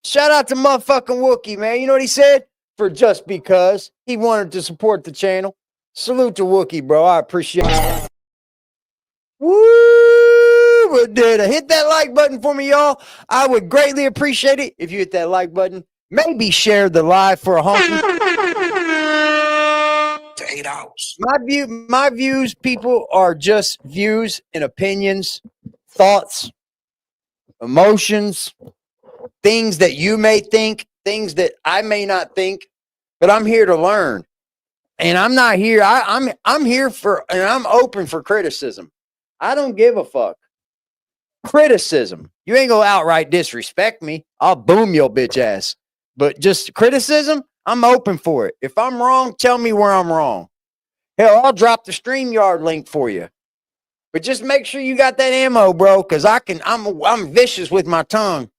Shout out to motherfucking Wookie, man. You know what he said? For just because he wanted to support the channel. Salute to Wookie, bro. I appreciate it. Woo! But dude, hit that like button for me, y'all. I would greatly appreciate it if you hit that like button. Maybe share the live for a honky. For 8 hours. My views, people, are just views and opinions, thoughts, emotions, things that you may think, things that I may not think, but I'm here to learn. And I'm not here. I'm here for, and I'm open for criticism. I don't give a fuck. Criticism. You ain't gonna outright disrespect me. I'll boom your bitch ass. But just criticism, I'm open for it. If I'm wrong, tell me where I'm wrong. Hell, I'll drop the StreamYard link for you. But just make sure you got that ammo, bro, because I'm vicious with my tongue.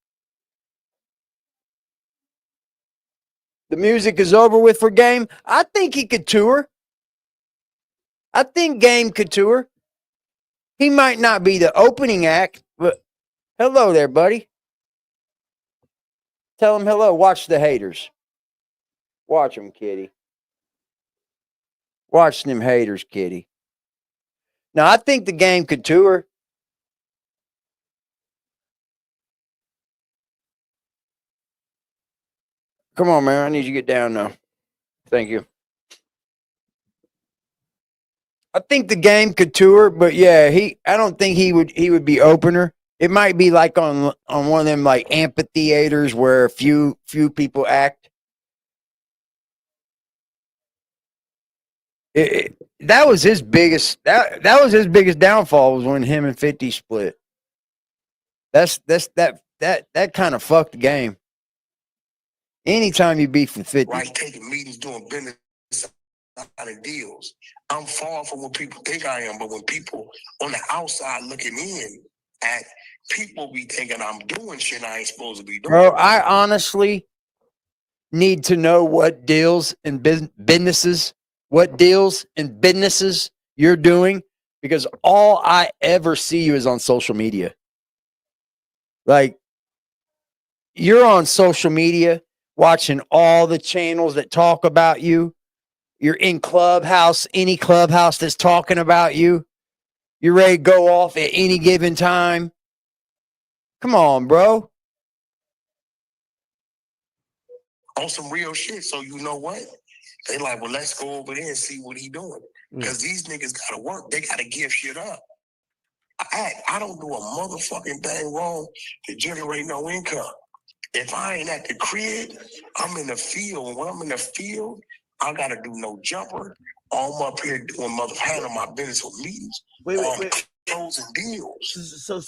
The music is over with for Game. I think he could tour. I think Game could tour. He might not be the opening act, but hello there, buddy. Tell him hello. Watch the haters. Watch them, kitty. Watch them haters, kitty. Now, I think the Game could tour. Come on, man. I need you to get down now. Thank you. I think the Game could tour, but yeah, I don't think he would be opener. It might be like on one of them like amphitheaters where few people act. That was his biggest that was his biggest downfall, was when him and 50 split. That kind of fucked the Game. Anytime you beef with 50. Right, taking meetings, doing business out of deals. I'm far from what people think I am, but when people on the outside looking in at people be thinking I'm doing shit I ain't supposed to be doing. Bro, I honestly need to know what deals and businesses you're doing, because all I ever see you is on social media. Like, you're on social media watching all the channels that talk about you. You're in Clubhouse, any Clubhouse that's talking about you. You're ready to go off at any given time. Come on, bro. On some real shit. So you know what? They like, well, let's go over there and see what he doing. Because these niggas gotta work. They gotta give shit up. I don't do a motherfucking thing wrong to generate no income. If I ain't at the crib, I'm in the field. When I'm in the field, I gotta do no jumper. I'm up here doing handling my business with meetings. Wait. Closing deals. So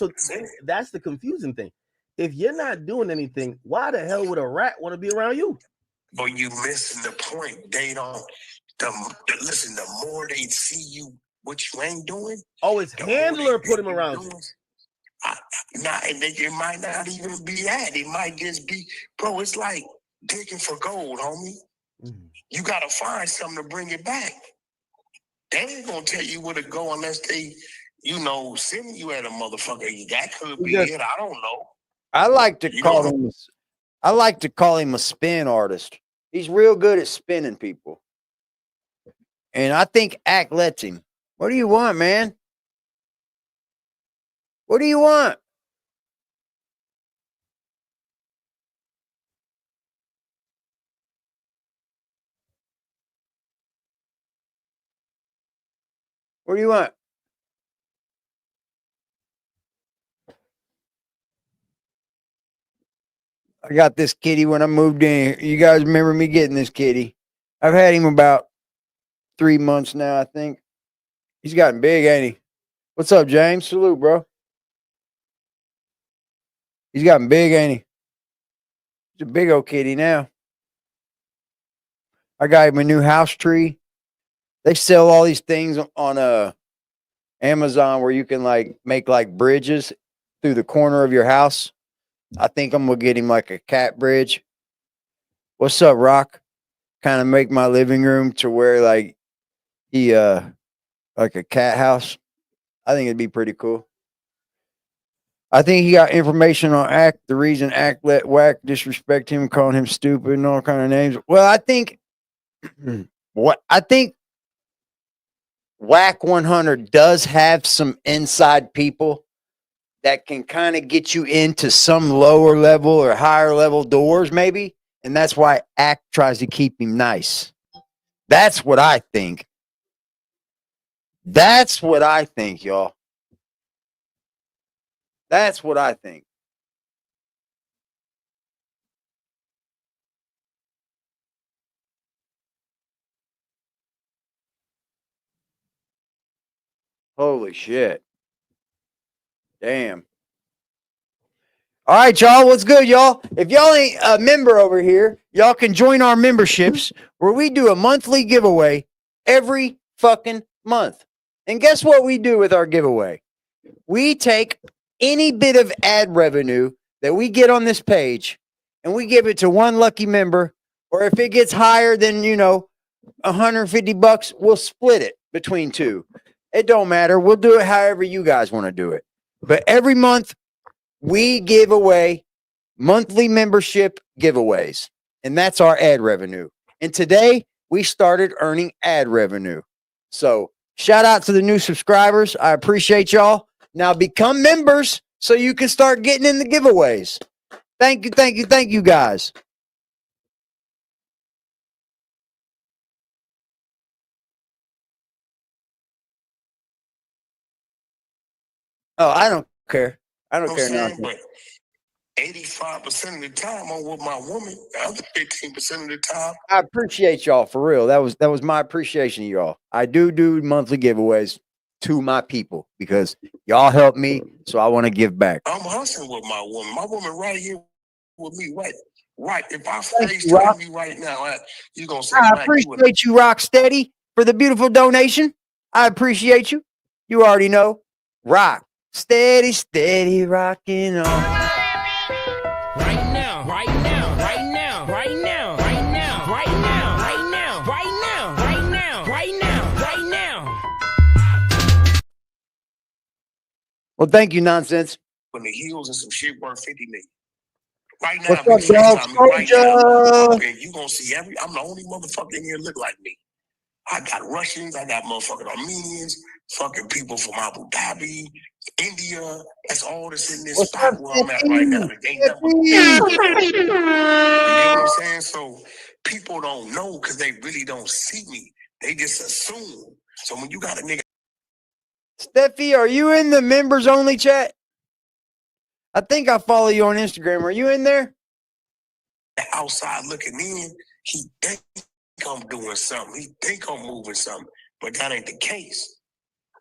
that's the confusing thing. If you're not doing anything, why the hell would a rat want to be around you? But you missing the point. They don't. Listen, the more they see you, what you ain't doing. Oh, his handler put him around you. It might not even be that. It might just be, bro, it's like digging for gold, homie. Mm-hmm. You got to find something to bring it back. They ain't going to tell you where to go unless they, send you at a motherfucker. That could be it. I don't know. I like to call him a spin artist. He's real good at spinning people. And I think Act lets him. What do you want, man? What do you want? What do you want? I got this kitty when I moved in. You guys remember me getting this kitty? I've had him about 3 months now, I think. He's gotten big, ain't he? What's up, James? Salute, bro. He's gotten big, ain't he? He's a big old kitty now. I got him a new house tree. They sell all these things on Amazon where you can make bridges through the corner of your house. I think I'm gonna get him like a cat bridge. What's up, Rock? Kind of make my living room to where he like a cat house. I think it'd be pretty cool. I think he got information on Act. The reason Act let Wack disrespect him, calling him stupid and all kind of names. Well, I think Wack 100 does have some inside people that can kind of get you into some lower level or higher level doors, maybe. And that's why Act tries to keep him nice. That's what I think. That's what I think, y'all. That's what I think. Holy shit. Damn. All right, y'all. What's good, y'all? If y'all ain't a member over here, y'all can join our memberships where we do a monthly giveaway every fucking month. And guess what we do with our giveaway? We take any bit of ad revenue that we get on this page and we give it to one lucky member. Or if it gets higher than, $150, we'll split it between two. It don't matter. We'll do it however you guys want to do it. But every month, we give away monthly membership giveaways, and that's our ad revenue. And today, we started earning ad revenue. So, shout out to the new subscribers. I appreciate y'all. Now, become members so you can start getting in the giveaways. Thank you, guys. Oh, I don't care. I don't care now. 85% of the time I'm with my woman. The other 15% of the time. I appreciate y'all for real. That was my appreciation of y'all. I do monthly giveaways to my people because y'all help me, so I want to give back. I'm hustling with my woman. My woman right here with me, right. If I FaceTime you right now, you're gonna say, I appreciate you, Rock Steady, for the beautiful donation. I appreciate you. You already know. Rock. Steady, rocking on. Well, thank you, nonsense. When the heels and some shit worth 50 million. Right now, what's up, dog? And you gonna see I'm the only motherfucker in here look like me. I got Russians, I got motherfucking Armenians, fucking people from Abu Dhabi, India. That's all that's in this spot where I'm at right now. You get what I'm saying? So people don't know because they really don't see me. They just assume. So when you got a nigga. Steffi, are you in the members only chat? I think I follow you on Instagram. Are you in there? Outside looking in, he think I'm doing something. He think I'm moving something, but that ain't the case,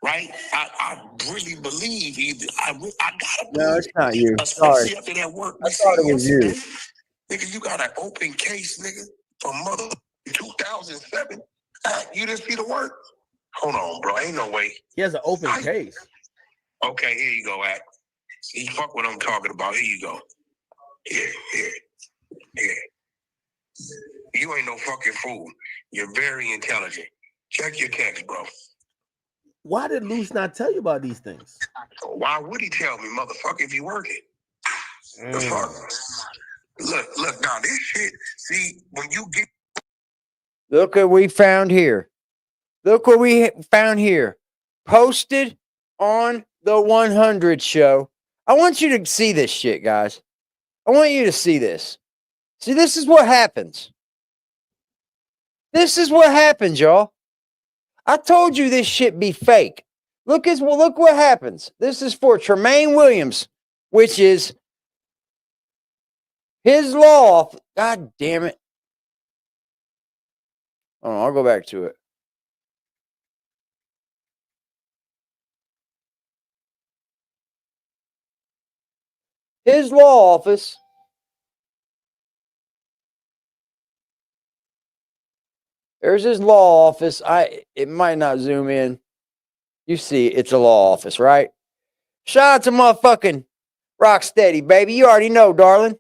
right? I really believe either. I gotta believe. No, it's not you. Especially Sorry. after that work. I thought it was you. Nigga, you got an open case, nigga, from mother 2007. You didn't see the work? Hold on, bro. Ain't no way. He has an open case. Okay, here you go, Wack. See, fuck what I'm talking about. Here you go. Here. You ain't no fucking fool. You're very intelligent. Check your text, bro. Why did Luce not tell you about these things? Why would he tell me, motherfucker, if he working? The fuck? Look, now this shit, see, when you get... Look what we found here. Look what we found here. Posted on the 100 show. I want you to see this shit, guys. I want you to see this. See, this is what happens. This is what happens, y'all. I told you this shit be fake. Look what happens. This is for Tremaine Williams, which is his law. God damn it. Oh, I'll go back to it. His law office. There's his law office. It might not zoom in. You see, it's a law office, right? Shout out to motherfucking Rocksteady, baby. You already know, darling.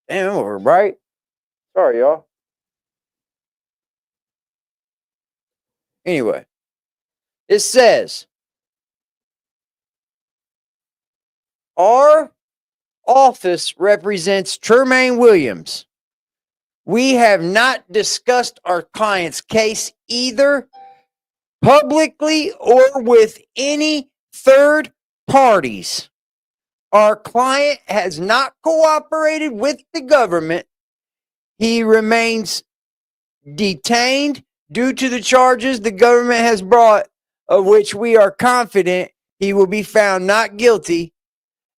Damn, over, right? Sorry, y'all. Anyway, it says, our office represents Tremaine Williams. We have not discussed our client's case either publicly or with any third parties. Our client has not cooperated with the government. He remains detained due to the charges the government has brought, of which we are confident he will be found not guilty.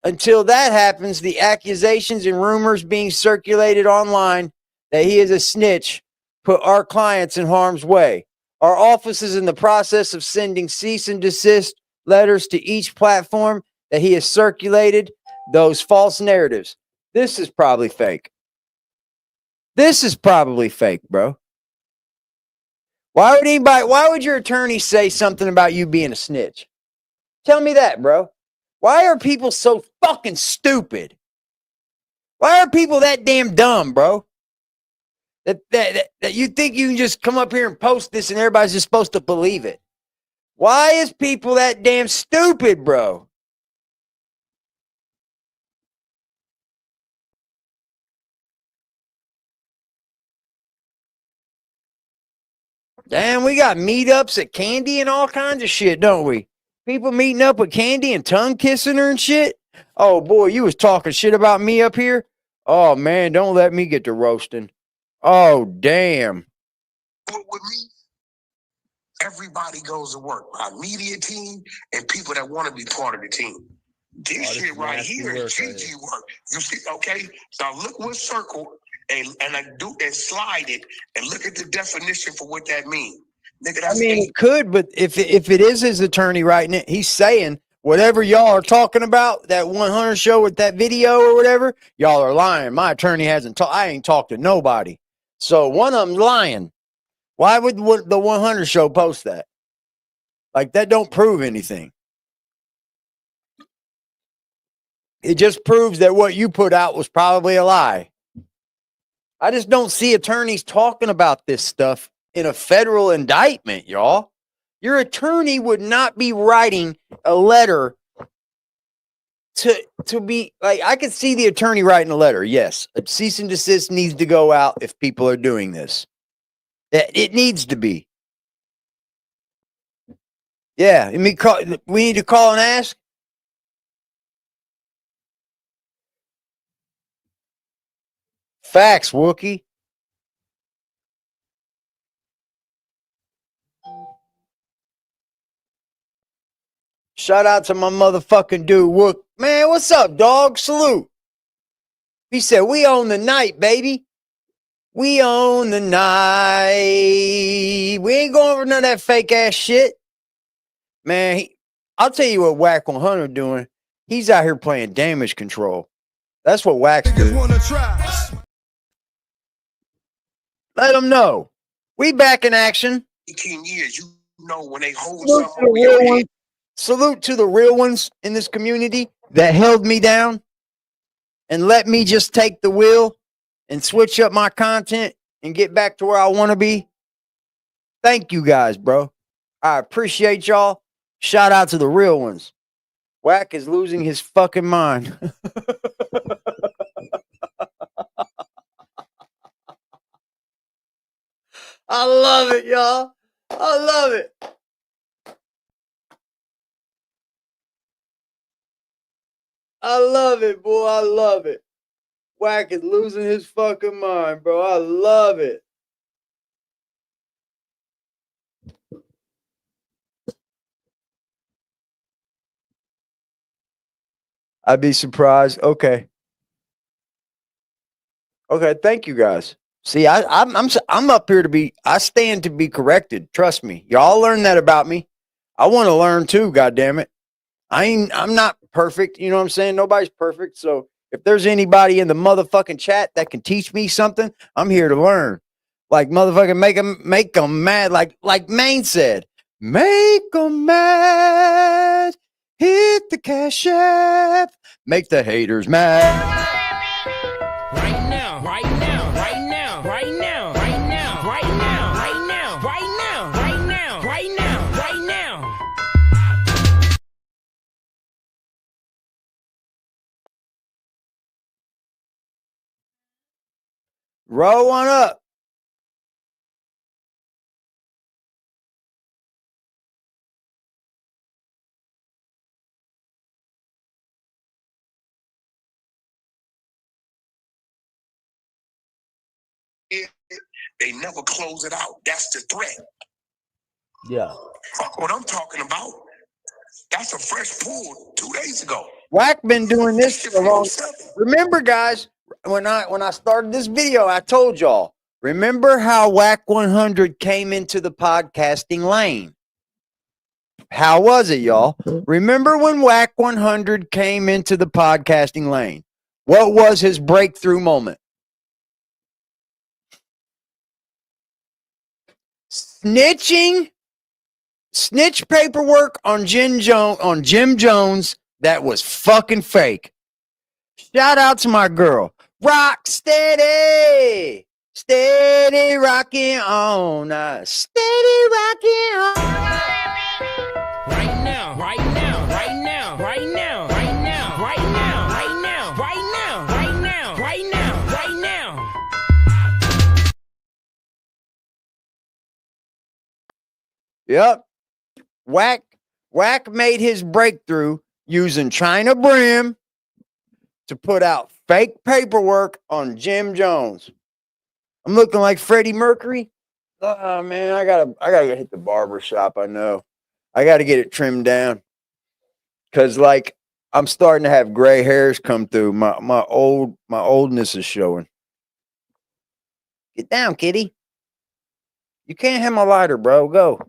Until that happens, the accusations and rumors being circulated online that he is a snitch put our clients in harm's way. Our office is in the process of sending cease and desist letters to each platform that he has circulated those false narratives. This is probably fake. This is probably fake, bro. Why would your attorney say something about you being a snitch? Tell me that, bro. Why are people so fucking stupid? Why are people that damn dumb, bro? That you think you can just come up here and post this and everybody's just supposed to believe it? Why is people that damn stupid, bro? Damn, we got meetups at Candy and all kinds of shit, don't we? People meeting up with Candy and tongue kissing her and shit. Oh boy, you was talking shit about me up here. Oh man, don't let me get to roasting. Oh damn. With me, everybody goes to work. My media team and people that want to be part of the team. This shit right here is GiGi work. You see, okay? So look what circle and I do and slide it and look at the definition for what that means. Nigga, I mean, it could, but if it is his attorney writing it, he's saying whatever y'all are talking about, that 100 show with that video or whatever, y'all are lying. My attorney hasn't talked. I ain't talked to nobody. So one of them's lying. Why would the 100 show post that? Like, that don't prove anything. It just proves that what you put out was probably a lie. I just don't see attorneys talking about this stuff in a federal indictment, y'all. Your attorney would not be writing a letter to be like, I could see the attorney writing a letter. Yes, a cease and desist needs to go out if people are doing this. It needs to be. Yeah, we need to call and ask. Facts, Wookie. Shout out to my motherfucking dude, Wook. Man, what's up, dog? Salute. He said, we own the night, baby. We own the night. We ain't going over none of that fake ass shit. Man, I'll tell you what Wack 100 doing. He's out here playing damage control. That's what Wack's doing. Let them know. We back in action. 18 years, you know when they hold something over your head. Salute to the real ones in this community that held me down and let me just take the wheel and switch up my content and get back to where I want to be. Thank you guys, bro. I appreciate y'all. Shout out to the real ones. Wack is losing his fucking mind. I love it, y'all. I love it. I love it, boy. I love it. Wack is losing his fucking mind, bro. I love it. I'd be surprised. Okay. Okay, thank you guys. See, I'm up here to be. I stand to be corrected. Trust me. Y'all learn that about me. I want to learn too. God damn it. I'm not perfect. You know what I'm saying? Nobody's perfect. So if there's anybody in the motherfucking chat that can teach me something, I'm here to learn. Like motherfucking make them mad. Like Maine said, make them mad. Hit the cash app. Make the haters mad. Right now, right now, right now, right now, right now, right now, right now, right now, right now, right now, right now. Roll one up. They never close it out. That's the threat. Yeah. Fuck what I'm talking about. That's a fresh pull 2 days ago. Wack been doing this for a long time. Remember, guys, when I started this video, I told y'all, remember how Wack 100 came into the podcasting lane? How was it, y'all? Remember when Wack 100 came into the podcasting lane? What was his breakthrough moment? Snitch paperwork on Jim Jones that was fucking fake. Shout out to my girl. Rock steady rocking on us. Steady rocking on. Right now, right now, right now, right now, right now, right now, right now, right now, right now, right now, right now. Yep. Wack made his breakthrough using China Brim to put out fake paperwork on Jim Jones. I'm looking like Freddie Mercury. Oh man, I gotta hit the barber shop. I know. I gotta get it trimmed down. Cause like I'm starting to have gray hairs come through. My oldness is showing. Get down, kitty. You can't have my lighter, bro. Go.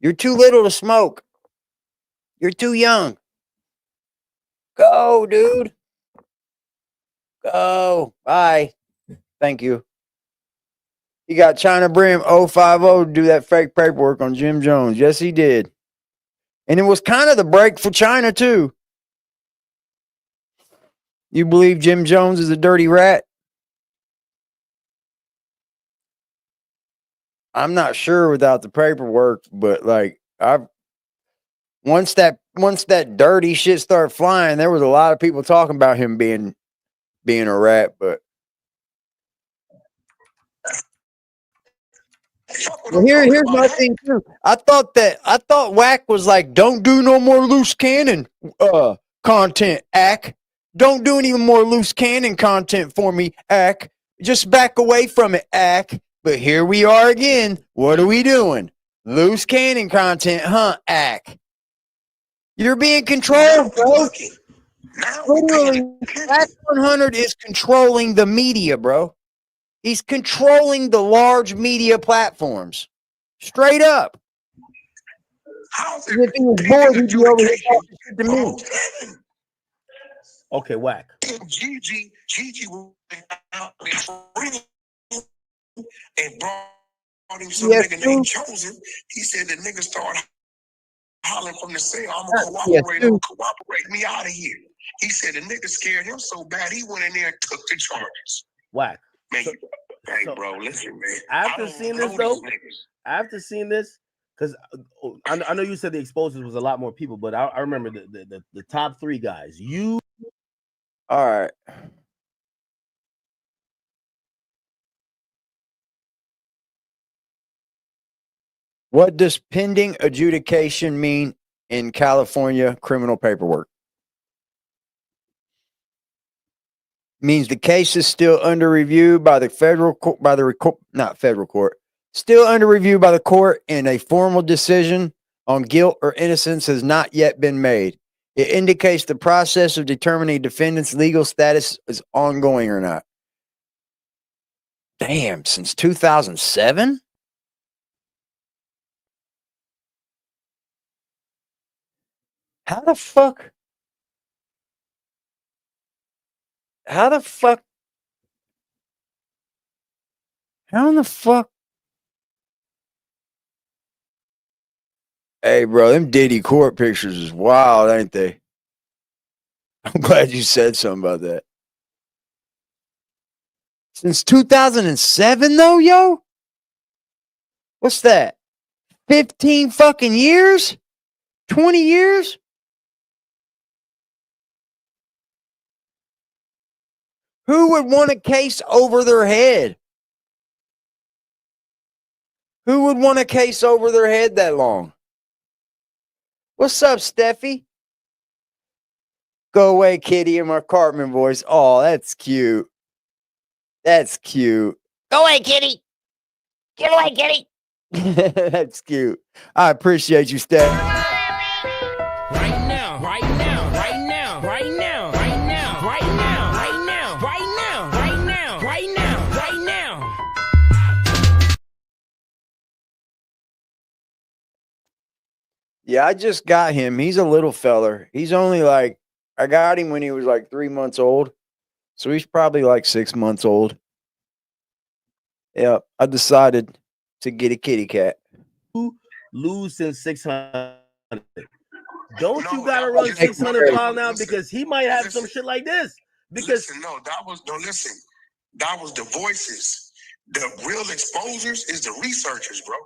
You're too little to smoke. You're too young. Go, dude. Go. Bye. Thank you. He got China Brim 050 to do that fake paperwork on Jim Jones. Yes, he did. And it was kind of the break for China, too. You believe Jim Jones is a dirty rat? I'm not sure without the paperwork, but like once that dirty shit started flying, there was a lot of people talking about him being a rat, but well, here's my thing too. I thought Wack was like, don't do no more loose cannon content, Ack. Don't do any more loose cannon content for me, Ack. Just back away from it, Ack. But here we are again. What are we doing? Loose cannon content, huh, Ack? You're being controlled, bro. Literally, Wack 100 is controlling the media, bro. He's controlling the large media platforms. Straight up. If he was bored, he'd be over here talking shit to me. Okay, Wack. GiGi went out and brought him some nigga named Chosen. He said the nigga started hollering from the cell, I'm gonna cooperate me out of here. He said the nigga scared him so bad he went in there and took the charges. Wack. Man, hey, bro, listen, man. After seeing this, because I know you said the exposures was a lot more people, but I remember the top three guys. You. All right. What does pending adjudication mean in California criminal paperwork? Means the case is still under review by the still under review by the court, and a formal decision on guilt or innocence has not yet been made. It indicates the process of determining defendant's legal status is ongoing or not. Damn, since 2007? How the fuck? How in the fuck? Hey, bro, them Diddy court pictures is wild, ain't they? I'm glad you said something about that. Since 2007, though, yo? What's that? 15 fucking years? 20 years? Who would want a case over their head? Who would want a case over their head that long? What's up, Steffi? Go away, kitty, in my Cartman voice. Oh, that's cute. That's cute. Go away, kitty. Get away, kitty. That's cute. I appreciate you, Steph. Right now, right now, right now, right now, right now, right now, right now, right now, right now, right now, right now. Yeah, I just got him. He's a little feller. He's only like, I got him when he was like 3 months old. So he's probably like 6 months old. Yeah, I decided to get a kitty cat. Luce in 600. Don't you gotta run 600 pounds now because he might have some shit like this. Because listen, listen. That was the voices. The real exposures is the researchers, bro.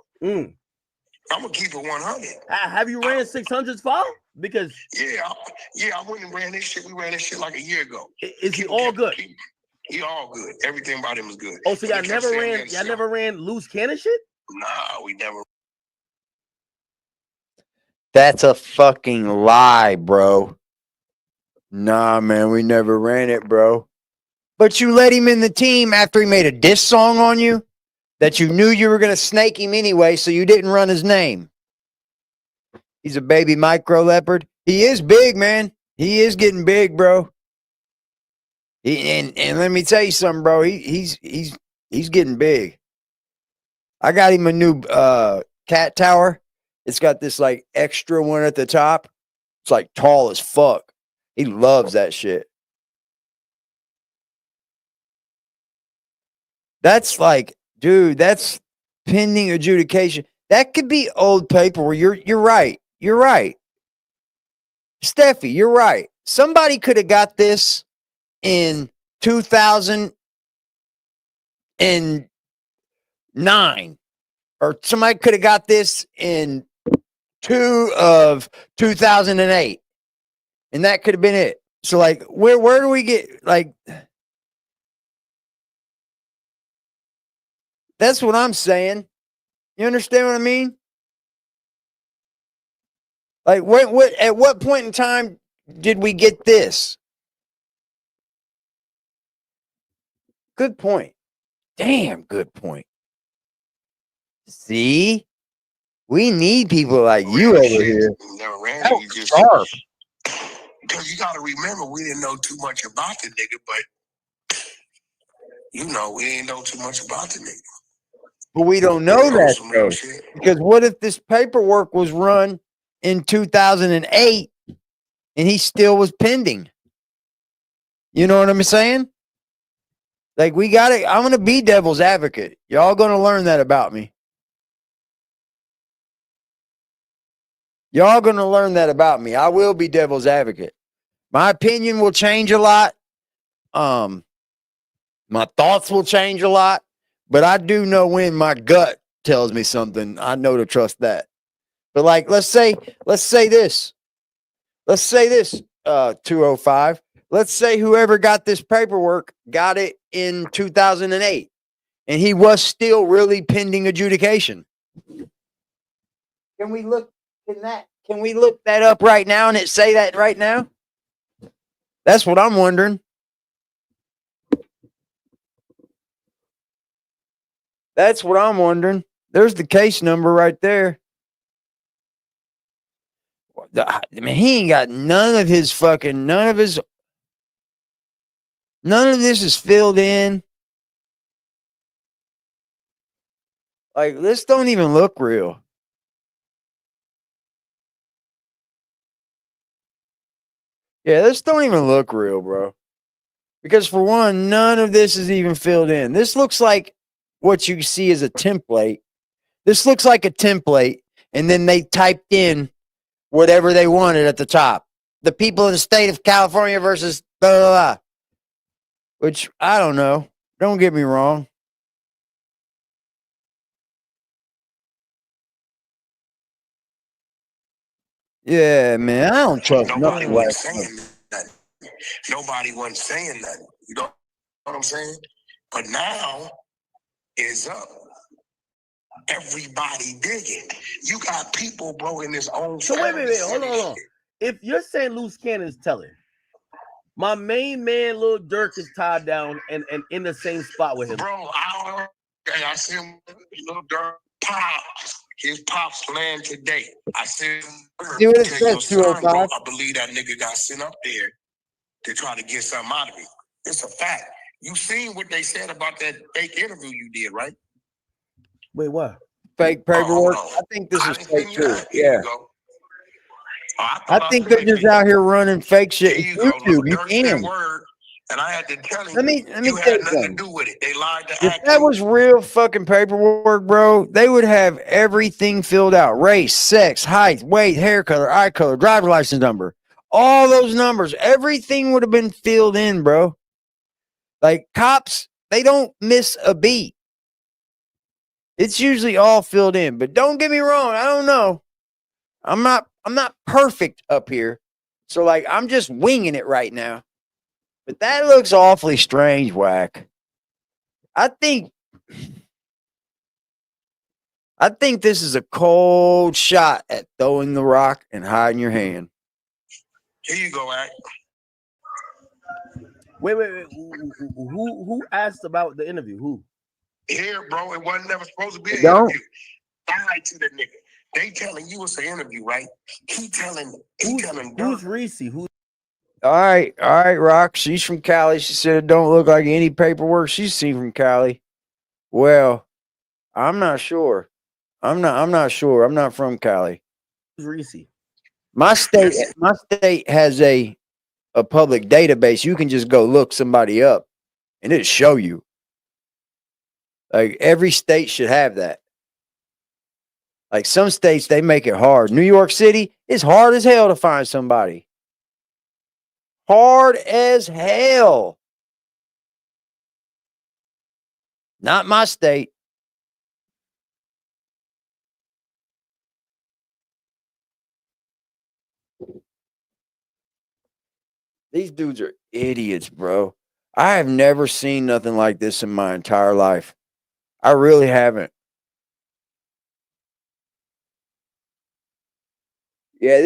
I'm gonna keep it 100. Have you ran 600s, Fall? Because I went and ran this shit. We ran this shit like a year ago. Is he all good? He all good. Everything about him is good. Oh, so y'all never ran loose cannon shit? Nah, we never. That's a fucking lie, bro. Nah, man, we never ran it, bro. But you let him in the team after he made a diss song on you that you knew you were going to snake him anyway, so you didn't run his name. He's a baby micro leopard. He is big, man. He is getting big, bro. And let me tell you something, bro. He's getting big. I got him a new cat tower. It's got this like extra one at the top. It's like tall as fuck. He loves that shit. That's like, dude, that's pending adjudication. That could be old paper. You're right. You're right. Steffi, you're right. Somebody could have got this in 2009. Or somebody could have got this in 2008. And that could have been it. So like, where do we get like? That's what I'm saying. You understand what I mean? Like, at what point in time did we get this? Good point. Damn, good point. See? We need people like you over here. Never ran That it. was sharp. Because you got to remember, we didn't know too much about the nigga, but we didn't know too much about the nigga. But we don't know that, though. Because what if this paperwork was run in 2008 and he still was pending? You know what I'm saying? Like, we got to, I'm going to be devil's advocate. Y'all going to learn that about me. Y'all going to learn that about me. I will be devil's advocate. My opinion will change a lot. My thoughts will change a lot. But I do know when my gut tells me something, I know to trust that. But like, let's say this. Let's say this, 205. Let's say whoever got this paperwork got it in 2008. And he was still really pending adjudication. Can we look that up right now and it say that right now? That's what I'm wondering. That's what I'm wondering. There's the case number right there. I mean, he ain't got none of this is filled in. Like, this don't even look real. Yeah, this don't even look real, bro. Because for one, none of this is even filled in. This looks like what you see as a template. This looks like a template, and then they typed in whatever they wanted at the top. The people of the state of California versus blah, blah, blah. Which, I don't know. Don't get me wrong. Yeah, man, I don't trust Nobody nothing. wasn't saying nothing. Nobody wasn't saying nothing. You know what I'm saying? But now it's up. Everybody digging. You got people, bro, in this own. So wait, hold on. If you're saying loose cannons, tell it. My main man, Lil Durk, is tied down and in the same spot with him. Bro, I Hey, I see him, little Dirk pops. His pops land today. I see him. See what it Tell says, your son, bro, 205. I believe that nigga got sent up there to try to get something out of me. It's a fact. You seen what they said about that fake interview you did, right? Wait, what? Fake paperwork. I think this is fake too. Yeah. I think they're just out here running fake shit. It's YouTube. You can. And I had to tell him, Let me you tell had you nothing something. to do with it. They lied to If act. that was real fucking paperwork, bro, they would have everything filled out. Race, sex, height, weight, hair color, eye color, driver's license number. All those numbers. Everything would have been filled in, bro. Like cops, they don't miss a beat. It's usually all filled in. But don't get me wrong, I don't know. I'm not perfect up here. So like I'm just winging it right now. But that looks awfully strange, Wack. I think this is a cold shot at throwing the rock and hiding your hand. Here you go, Wack. Wait. Who asked about the interview? Who? Here, bro. It wasn't never supposed to be an Don't. interview. Lied to the nigga. They telling you it's an interview, right? He telling who's Reese? Who? All right, Rock. She's from Cali. She said it don't look like any paperwork she's seen from Cali. Well, I'm not sure. I'm not sure. I'm not from Cali. Who's Reese? My state has a public database. You can just go look somebody up and it'll show you. Like every state should have that. Like some states, they make it hard. New York City, it's hard as hell to find somebody. Hard as hell. Not my state. These dudes are idiots, bro. I have never seen nothing like this in my entire life. I really haven't. Yeah,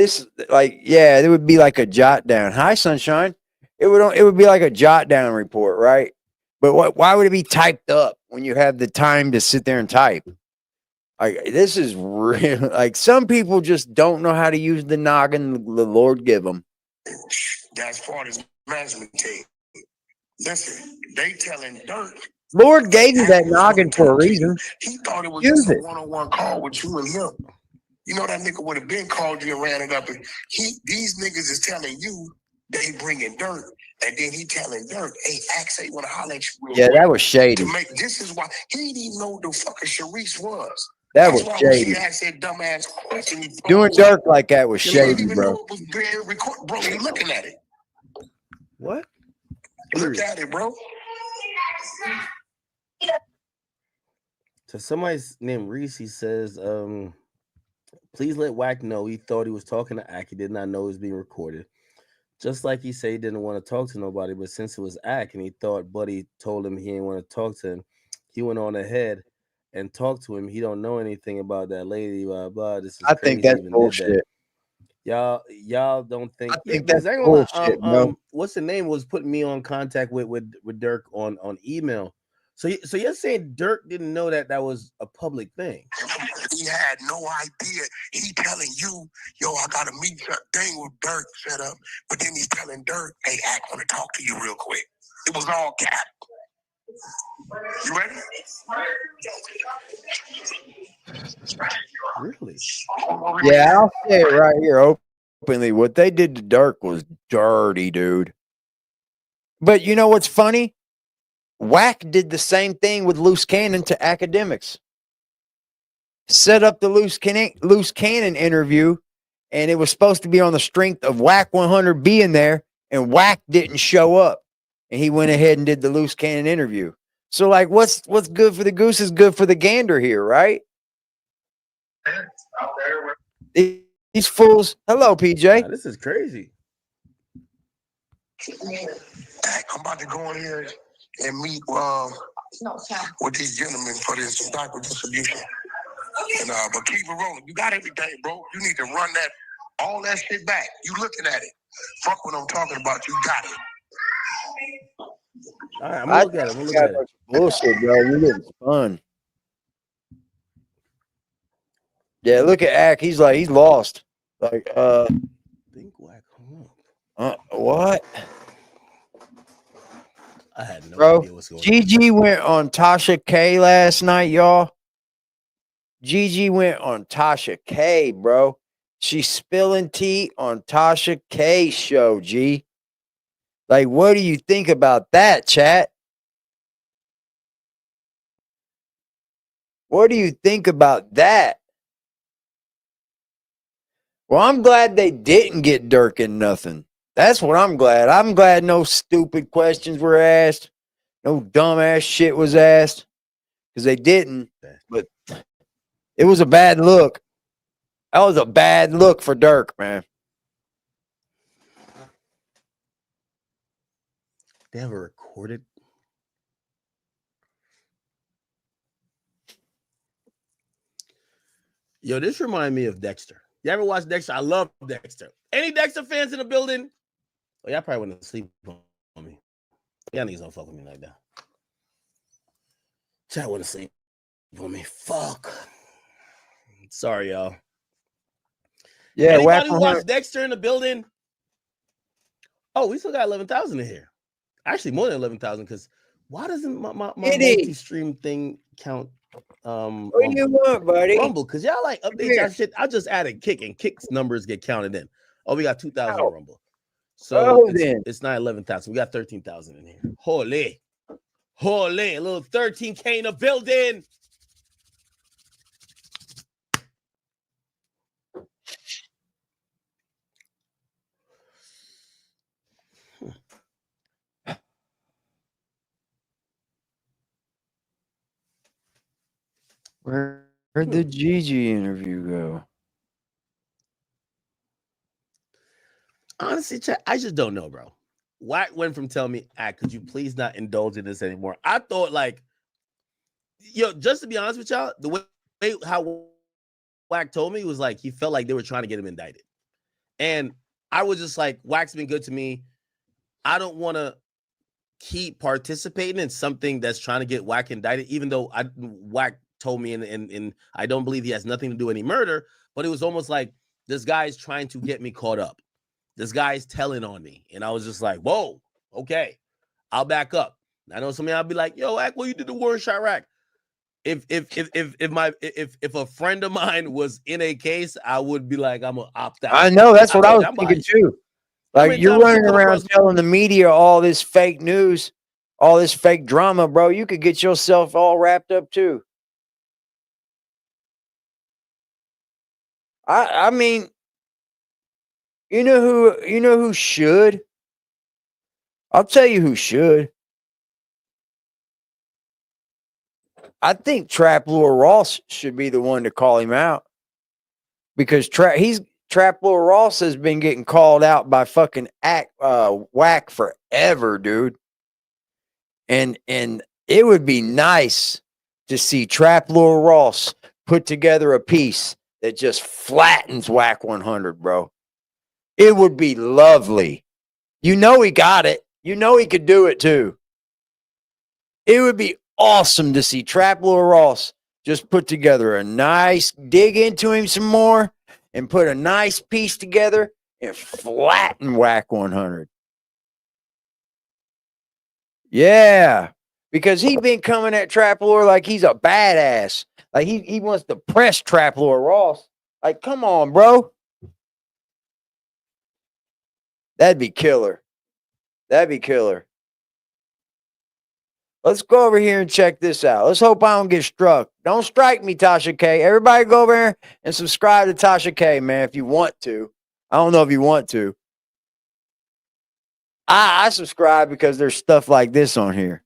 it would be like a jot down. Hi, sunshine. It would be like a jot down report, right? But why would it be typed up when you have the time to sit there and type? Like this is real. Like some people just don't know how to use the noggin the Lord give them. That's part of his management team. Listen, they telling Dirk. Lord gave you that noggin for a reason. He thought it was just a one-on-one call with you and him. You know that nigga would have been called you and ran it up. And these niggas is telling you they bringing Dirk, and then he telling Dirk, "Hey, Axe, you want to holler at you?" Yeah, that was shady. This is why he didn't even know who the fucking Sharice was. That was shady. He asked that dumbass question. Doing Dirk like that was shady, bro. It was being recorded, bro. You looking at it? What? Look at it, bro. So somebody named Reese, he says, please let Wack know he thought he was talking to Ack. He did not know he was being recorded. Just like he said he didn't want to talk to nobody, but since it was Ack and he thought Buddy told him he didn't want to talk to him, he went on ahead and talked to him. He don't know anything about that lady, blah, blah. This is I think that's bullshit. Y'all don't think. I think that's bullshit, bro. What's the name was putting me on contact with Dirk on email. So you're saying Dirk didn't know that was a public thing? He had no idea. He telling you, yo, I got a meet thing with Dirk set up. But then he's telling Dirk, hey, I want to talk to you real quick. It was all cap. You ready? Really? Yeah, I'll say it right here openly. What they did to Dirk was dirty, dude. But you know what's funny? Wack did the same thing with Luce Cannon to academics. Set up the Luce Cannon interview, and it was supposed to be on the strength of Wack 100 being there, and Wack didn't show up. And he went ahead and did the Luce Cannon interview. So, like, what's good for the goose is good for the gander here, right? These fools. Hello, PJ. Wow, this is crazy. I'm about to go in here and meet with these gentlemen for this diaper distribution. And but keep it rolling. You got everything, bro. You need to run all that shit back. You looking at it. Fuck what I'm talking about. You got it. All right, I'm gonna look at it. Bullshit, bro. You're getting spun. Yeah, look at Ack. He's lost. Like, Think Wack hung what? I had no Bro, idea what's going on. GiGi went on Tasha K last night, y'all. GiGi went on Tasha K, bro. She's spilling tea on Tasha K's show, G. Like, what do you think about that, chat? What do you think about that? Well, I'm glad they didn't get Dirk in nothing. That's what I'm glad. I'm glad no stupid questions were asked. No dumbass shit was asked. Because they didn't. But it was a bad look. That was a bad look for Dirk, man. They have a recorded. Yo, this remind me of Dexter. You ever watch Dexter? I love Dexter. Any Dexter fans in the building? Oh, y'all probably wouldn't sleep on me. Y'all niggas don't fuck with me like that. Chat wouldn't sleep on me. Fuck. Sorry, y'all. Yeah, anybody who watched Dexter in the building? Oh, we still got 11,000 in here. Actually, more than 11,000. Because why doesn't my multi-stream thing count? What do you want, buddy? Rumble, because y'all like update y'all shit. I just added Kick, and Kick's numbers get counted in. Oh, we got 2,000 Rumble. So it's not 11,000. We got 13,000 in here. Holy. A little 13K in the building. Where'd the GiGi interview go? Honestly, chat, I just don't know, bro. Wack went from telling me, could you please not indulge in this anymore? I thought, like, yo, just to be honest with y'all, the way how Wack told me was like he felt like they were trying to get him indicted. And I was just like, Wack's been good to me. I don't want to keep participating in something that's trying to get Wack indicted, even though Wack told me, and I don't believe he has nothing to do with any murder, but it was almost like this guy's trying to get me caught up. This guy's telling on me. And I was just like, whoa, okay, I'll back up. I know somebody, I'll be like, yo, Wack, well, you did the war in Chirac. If a friend of mine was in a case, I would be like, I'm gonna opt out. I know, that's what I was thinking too. Like, you're running around telling the media all this fake news, all this fake drama, bro. You could get yourself all wrapped up too. I mean, you know who should? I'll tell you who should. I think Trap Lord Ross should be the one to call him out, because Trap Lord Ross has been getting called out by fucking Wack forever, dude. And it would be nice to see Trap Lord Ross put together a piece that just flattens Wack 100, bro. It would be lovely. You know he got it. You know he could do it too. It would be awesome to see Trap Lord Ross just put together a nice, dig into him some more, and put a nice piece together and flatten Wack 100. Yeah, because he been coming at Trap Lord like he's a badass. Like he wants to press Trap Lord Ross. Like, come on, bro. That'd be killer. That'd be killer. Let's go over here and check this out. Let's hope I don't get struck. Don't strike me, Tasha K. Everybody go over here and subscribe to Tasha K, man, if you want to. I don't know if you want to. I subscribe because there's stuff like this on here.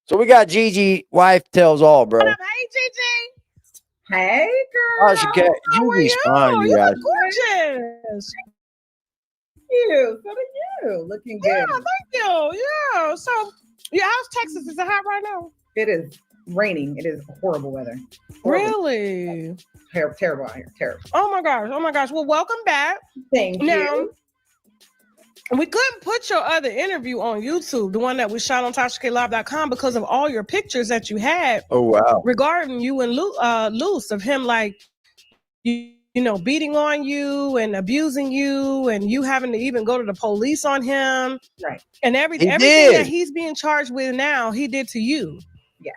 So we got GiGi, wife tells all, bro. Hey, GiGi. Hey, girl. Tasha K. GiGi's fine, you guys. Gorgeous. You. So do you. Looking good. Yeah, thank you. Yeah. So, yeah, how's Texas? Is it hot right now? It is raining. It is horrible weather. Horrible. Really? Terrible out here. Terrible. Oh my gosh. Well, welcome back. Thank you. We couldn't put your other interview on YouTube, the one that was shot on TashaKLive.com, because of all your pictures that you had. Oh wow! Regarding you and Luce, of him like you know beating on you and abusing you, and you having to even go to the police on him, right? And everything that he's being charged with now, he did to you. Yes.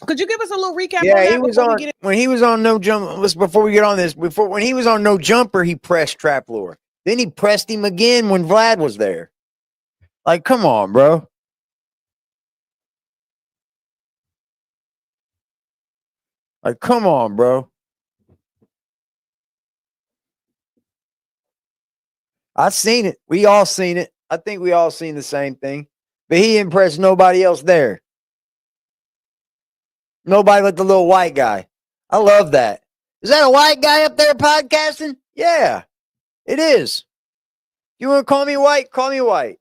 Could you give us a little recap Yeah, on that he was on when he was on No Jump. Listen, before we get on this, when he was on No Jumper, he pressed Trap Lore. Then he pressed him again when Vlad was there. Like, come on, bro. Like, come on, bro. I've seen it. We all seen it. I think we all seen the same thing. But he impressed nobody else there. Nobody but the little white guy. I love that. Is that a white guy up there podcasting? Yeah, it is. You want to call me white? Call me white.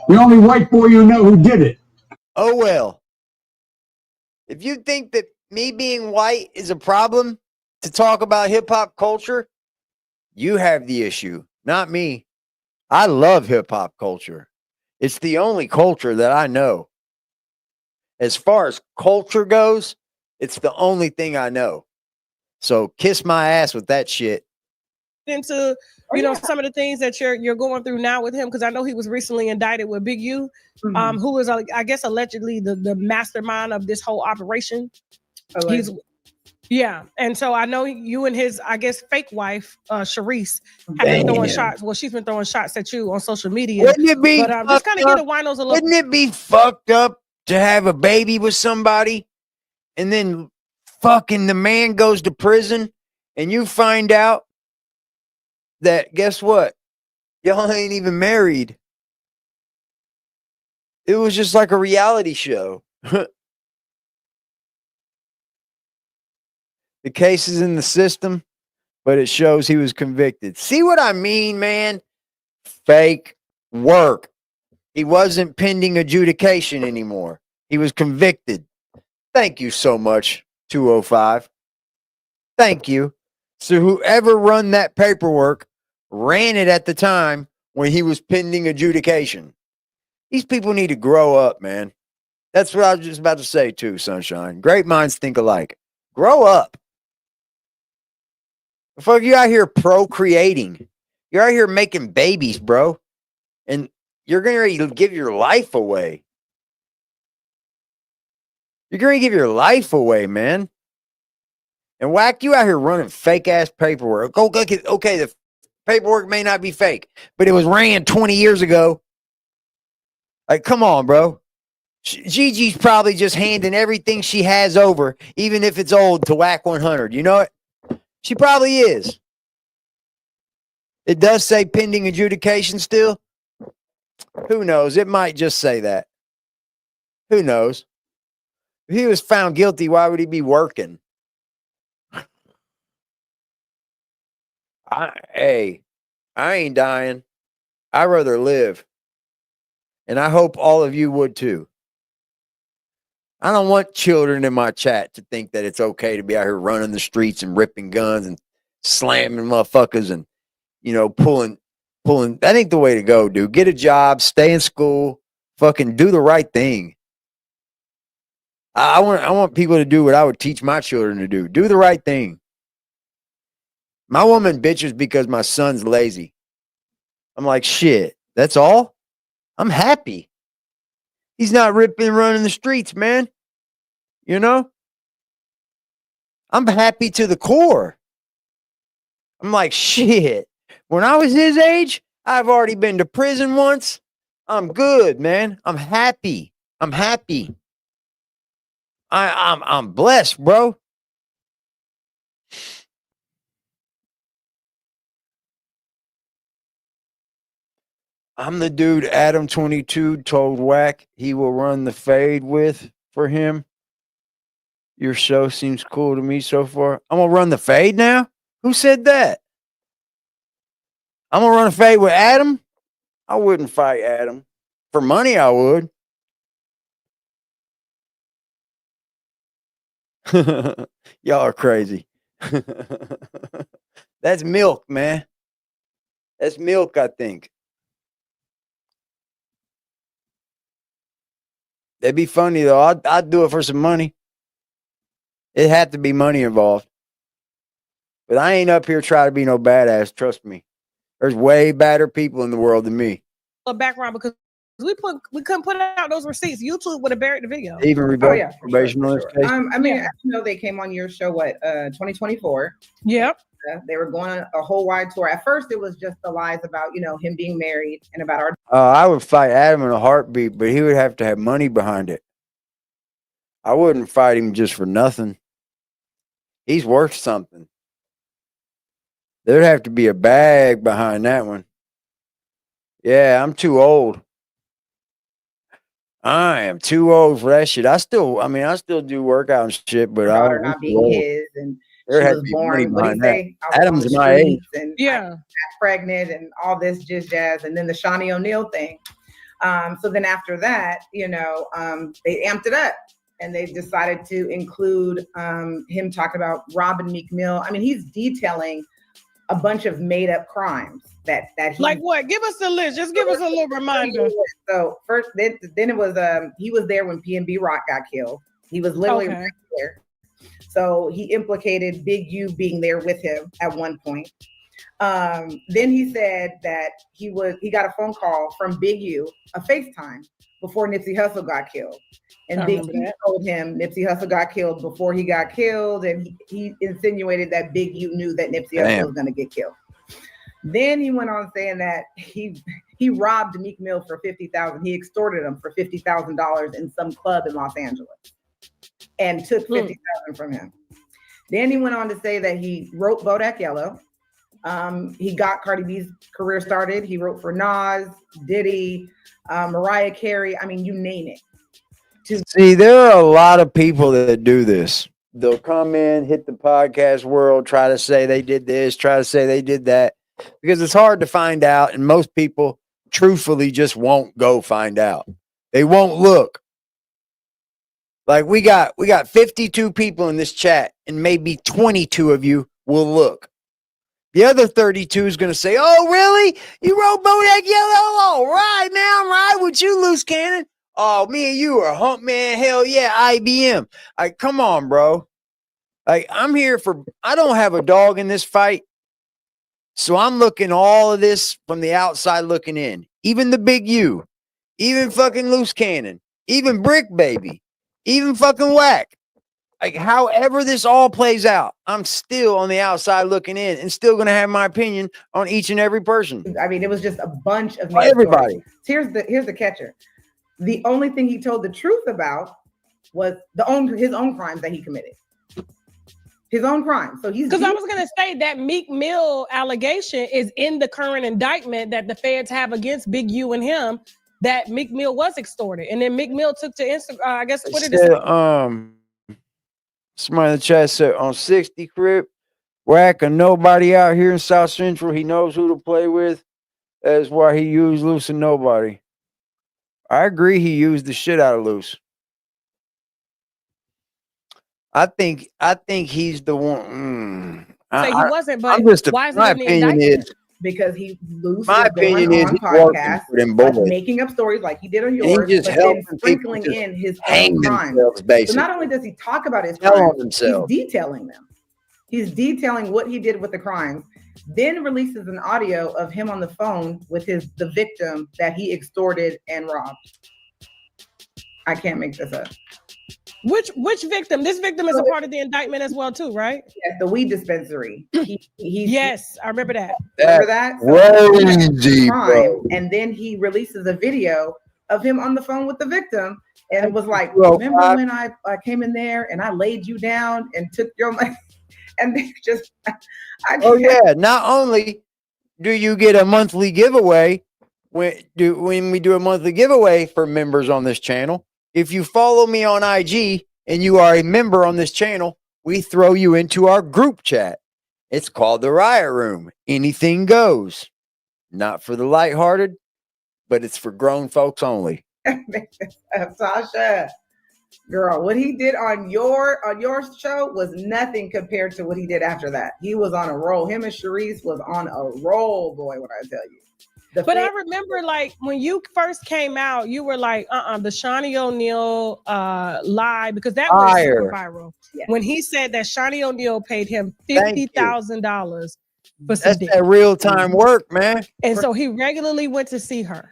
The only white boy you know who did it. Oh, well. If you think that me being white is a problem to talk about hip hop culture, you have the issue, not me. I love hip hop culture. It's the only culture that I know. As far as culture goes, it's the only thing I know. So kiss my ass with that shit. Into some of the things that you're going through now with him, because I know he was recently indicted with Big U, who is I guess allegedly the mastermind of this whole operation. And so I know you and his, I guess, fake wife, Sharice, have been throwing shots. Well, she's been throwing shots at you on social media. Wouldn't it be just kind of get a winos a little. Wouldn't it be fucked up to have a baby with somebody and then fucking the man goes to prison and you find out that, guess what? Y'all ain't even married. It was just like a reality show. The case is in the system, but it shows he was convicted. See what I mean, man? Fake work. He wasn't pending adjudication anymore. He was convicted. Thank you so much, 205. Thank you. So whoever run that paperwork ran it at the time when he was pending adjudication. These people need to grow up, man. That's what I was just about to say too, Sunshine. Great minds think alike. Grow up. Fuck, you out here procreating. You're out here making babies, bro. And you're going to give your life away. You're going to give your life away, man. And Wack, you out here running fake-ass paperwork. Okay, the paperwork may not be fake, but it was ran 20 years ago. Like, come on, bro. GiGi's probably just handing everything she has over, even if it's old, to Wack 100. You know it? She probably is. It does say pending adjudication still. Who knows? It might just say that. Who knows? If he was found guilty, why would he be working? I ain't dying. I'd rather live. And I hope all of you would too. I don't want children in my chat to think that it's okay to be out here running the streets and ripping guns and slamming motherfuckers and, pulling. That ain't the way to go, dude. Get a job, stay in school, fucking do the right thing. I want people to do what I would teach my children to do. Do the right thing. My woman bitches because my son's lazy. I'm like, shit, that's all? I'm happy. He's not ripping and running the streets, man. I'm happy to the core. I'm like, shit. When I was his age, I've already been to prison once. I'm good, man. I'm happy. I'm blessed, bro. I'm the dude Adam 22 told Wack he will run the fade with for him. Your show seems cool to me so far. I'm going to run the fade now? Who said that? I'm going to run a fade with Adam? I wouldn't fight Adam. For money, I would. Y'all are crazy. That's milk, man. That's milk, I think. That'd be funny though. I'd do it for some money. It had to be money involved. But I ain't up here trying to be no badass. Trust me. There's way badder people in the world than me. A background because we couldn't put out those receipts. YouTube would have buried the video. They even revoked probation on this case. I mean, I know they came on your show. 2024. Yep. They were going on a whole wide tour. At first, it was just the lies about him being married and about our. I would fight Adam in a heartbeat, but he would have to have money behind it. I wouldn't fight him just for nothing. He's worth something. There'd have to be a bag behind that one. Yeah, I'm too old. I am too old for that shit. I still do workout and shit, but daughter not being his, and there she has was to be born. money behind that. I was Adam's on the my age. streets and I got pregnant and all this jazz, and then the Shawnee O'Neal thing. So then after that, they amped it up. And they decided to include him talking about robbing Meek Mill. I mean, he's detailing a bunch of made-up crimes that he like what? Give us the list. Just give us a little reminder. So first, then it was he was there when PNB Rock got killed. He was literally right there. So he implicated Big U being there with him at one point. Then he said that he got a phone call from Big U, a FaceTime, before Nipsey Hussle got killed. And Big U told him Nipsey Hussle got killed before he got killed, and he insinuated that Big U knew that Nipsey Hussle was going to get killed. Then he went on saying that he robbed Meek Mill for $50,000. He extorted him for $50,000 in some club in Los Angeles, and took $50,000 from him. Then he went on to say that he wrote Bodak Yellow. He got Cardi B's career started. He wrote for Nas, Diddy, Mariah Carey. I mean, you name it. See, there are a lot of people that do this. They'll come in, hit the podcast world, try to say they did this, try to say they did that, because it's hard to find out, and most people truthfully just won't go find out. They won't look. Like we got 52 people in this chat, and maybe 22 of you will look. The other 32 is going to say, "Oh, really? You wrote Bodak Yellow? All right, man, I'm right with you, Luce Cannon. Oh, me and you are hump man. Hell yeah, IBM. Like, come on, bro. Like, I'm here for, I don't have a dog in this fight. So I'm looking all of this from the outside looking in. Even the Big U, even fucking Luce Cannon, even Brick Baby, even fucking Wack. Like, however this all plays out, I'm still on the outside looking in and still going to have my opinion on each and every person. I mean, it was just a bunch of everybody. Here's the catcher. The only thing he told the truth about was his own crimes that he committed. His own crimes. So he's because I was gonna say that Meek Mill allegation is in the current indictment that the feds have against Big U and him. That Meek Mill was extorted, and then Meek Mill took to Instagram. I guess Twitter. Somebody in the chat said on 60 Crip, Wack a nobody out here in South Central. He knows who to play with. That's why he used Luce and nobody. I agree. He used the shit out of Luce. I think he's the one. He wasn't, but why is my opinion is because Luce my opinion is podcast making up stories like he did on yours, just but then sprinkling in his own crimes. So not only does he talk about his crimes, he's detailing them. He's detailing what he did with the crimes. Then releases an audio of him on the phone with the victim that he extorted and robbed. I can't make this up. Which victim? This victim is a part of the indictment as well, too, right? Yes, the weed dispensary. Yes, I remember that. Remember that? Crazy, bro. And then he releases a video of him on the phone with the victim, and it was like, remember when I came in there and I laid you down and took your money? And they just, yeah. Not only do you get a monthly giveaway when we do a monthly giveaway for members on this channel, if you follow me on IG and you are a member on this channel, we throw you into our group chat. It's called the Riot Room. Anything goes. Not for the lighthearted, but it's for grown folks only. Tasha. Girl, what he did on your show was nothing compared to what he did after that. He was on a roll. Him and Sharice was on a roll, boy, when I tell you. But I remember, like, when you first came out, you were like, the Shaunie O'Neal lie, because that was super viral. Yes. When he said that Shaunie O'Neal paid him $50,000 for some dick. That's that real time work, man. And so he regularly went to see her.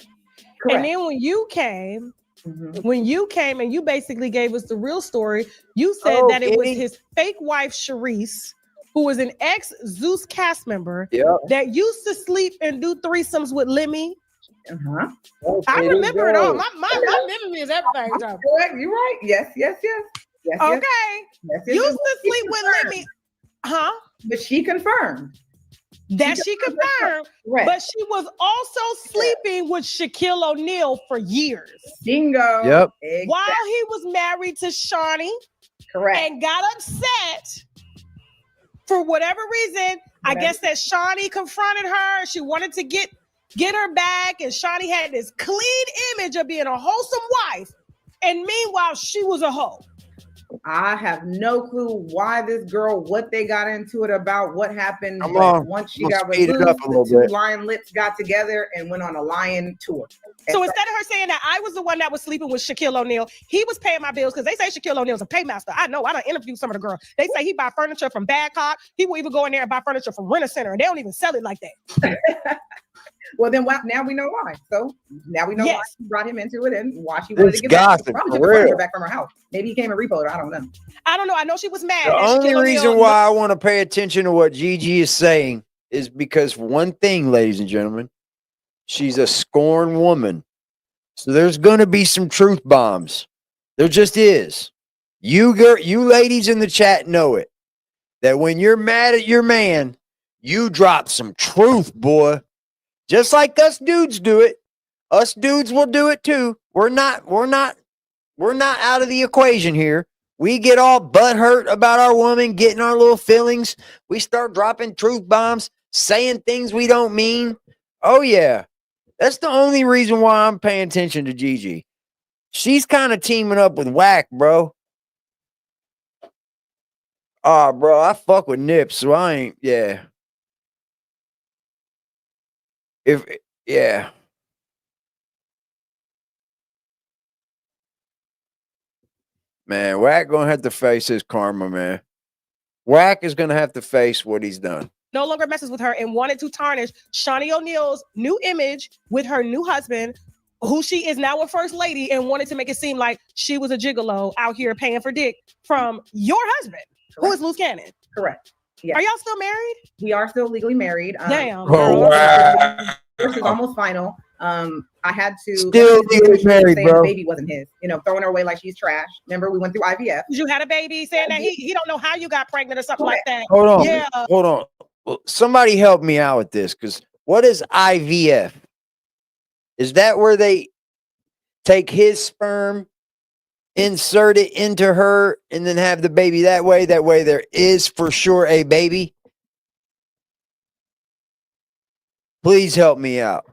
Correct. And then when you came, and you basically gave us the real story, you said that it was his fake wife, Sharice, who was an ex-Zeus cast member that used to sleep and do threesomes with Lemmy. I remember it all. My memory is everything. You're right. Yes. Okay. Yes, used to sleep with Lemmy. Huh? But she confirmed. She confirmed. Right. But she was also sleeping with Shaquille O'Neal for years. Bingo. Yep. Exactly. While he was married to Shaunie. Correct. And got upset for whatever reason. I guess that Shaunie confronted her. She wanted to get her back. And Shaunie had this clean image of being a wholesome wife. And meanwhile, she was a hoe. I have no clue why this girl, what they got into it about, what happened. Once she got removed, the two lion lips got together and went on a lion tour. So instead of her saying that I was the one that was sleeping with Shaquille O'Neal, he was paying my bills, because they say Shaquille O'Neal's a paymaster. I know. I done interviewed some of the girls. They say he buy furniture from Badcock. He will even go in there and buy furniture from Rent-A-Center, and they don't even sell it like that. Well, then now we know why. So now we know why she brought him into it and why she wanted to get back. Probably took her back from her house. Maybe he came and repoed her. I don't know. I know she was mad. The only reason why I want to pay attention to what GiGi is saying is because one thing, ladies and gentlemen, she's a scorned woman. So there's going to be some truth bombs. There just is. You ladies in the chat know it. That when you're mad at your man, you drop some truth, boy. Just like us dudes do it. Us dudes will do it too. We're not out of the equation here. We get all butthurt about our woman, getting our little feelings. We start dropping truth bombs, saying things we don't mean. Oh yeah. That's the only reason why I'm paying attention to GiGi. She's kind of teaming up with Wack, bro. Bro, I fuck with Nips, so I ain't, Man, Wack gonna have to face his karma, man. Wack is gonna have to face what he's done. No longer messes with her and wanted to tarnish Shaunie O'Neal's new image with her new husband, who she is now a first lady, and wanted to make it seem like she was a gigolo out here paying for dick from your husband, who is Luce Cannon. Correct. Yes. Are y'all still married? We are still legally married. Damn. Wow. This is almost final. I had to still legally married, bro. The baby wasn't his. Throwing her away like she's trash. Remember, we went through IVF. You had a baby, saying that he don't know how you got pregnant or something like that. Hold on. Well, somebody help me out with this, because what is IVF? Is that where they take his sperm, insert it into her, and then have the baby that way? That way there is for sure a baby? Please help me out.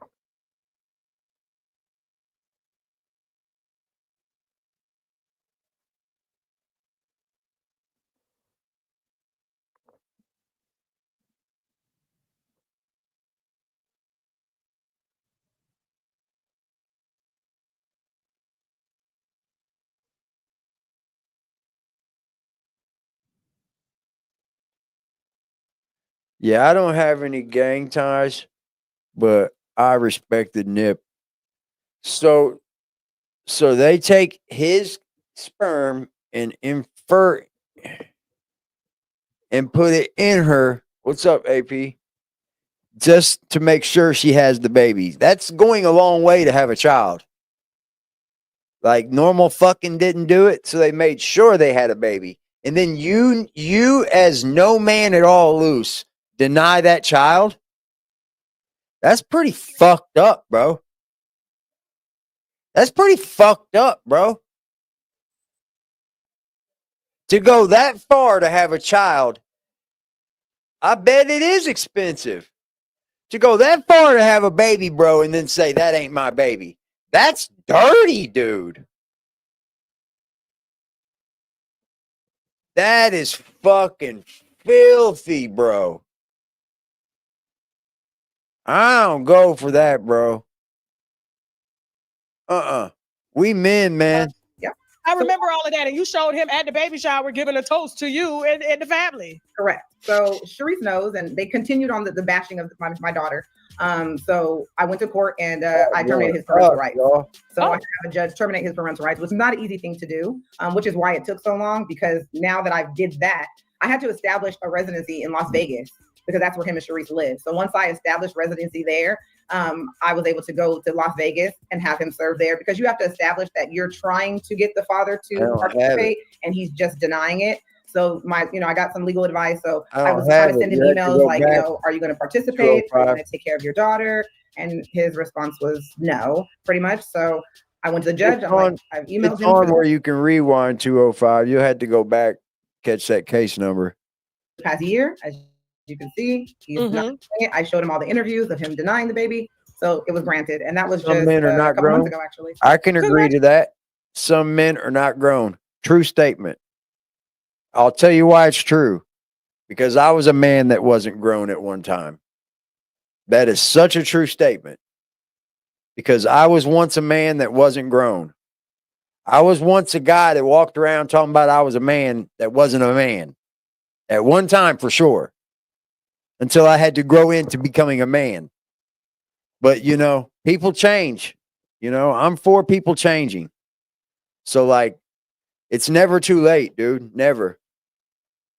Yeah, I don't have any gang ties, but I respected Nip. So they take his sperm and infer and put it in her. What's up, AP? Just to make sure she has the baby. That's going a long way to have a child. Like normal fucking didn't do it, so they made sure they had a baby. And then you as no man at all, Luce, deny that child? That's pretty fucked up, bro. That's pretty fucked up, bro. To go that far to have a child, I bet it is expensive. To go that far to have a baby, bro, and then say, that ain't my baby. That's dirty, dude. That is fucking filthy, bro. I don't go for that, bro. We men, man. Yeah. I remember all of that, and you showed him at the baby shower giving a toast to you and the family. Correct. So Sharice knows, and they continued on the bashing of my daughter. So I went to court and I terminated his parental rights. So I have a judge terminate his parental rights, which is not an easy thing to do, which is why it took so long, because now that I did that, I had to establish a residency in Las Vegas because that's where him and Sharice live. So once I established residency there, I was able to go to Las Vegas and have him serve there, because you have to establish that you're trying to get the father to participate and he's just denying it. So I got some legal advice. So I was trying to send him emails like, are you going to participate? Are you going to take care of your daughter? And his response was no, pretty much. So I went to the judge. I've emailed him. It's on where you can rewind 205. You had to go back, catch that case number. Past year, as you can see, he's not doing it. I showed him all the interviews of him denying the baby. So it was granted. And that was Some just men are not a couple grown. months ago, actually. I can agree to that. Some men are not grown. True statement. I'll tell you why it's true. Because I was a man that wasn't grown at one time. That is such a true statement. Because I was once a man that wasn't grown. I was once a guy that walked around talking about I was a man that wasn't a man. At one time, for sure. Until I had to grow into becoming a man. But, people change. I'm for people changing. So, it's never too late, dude. Never.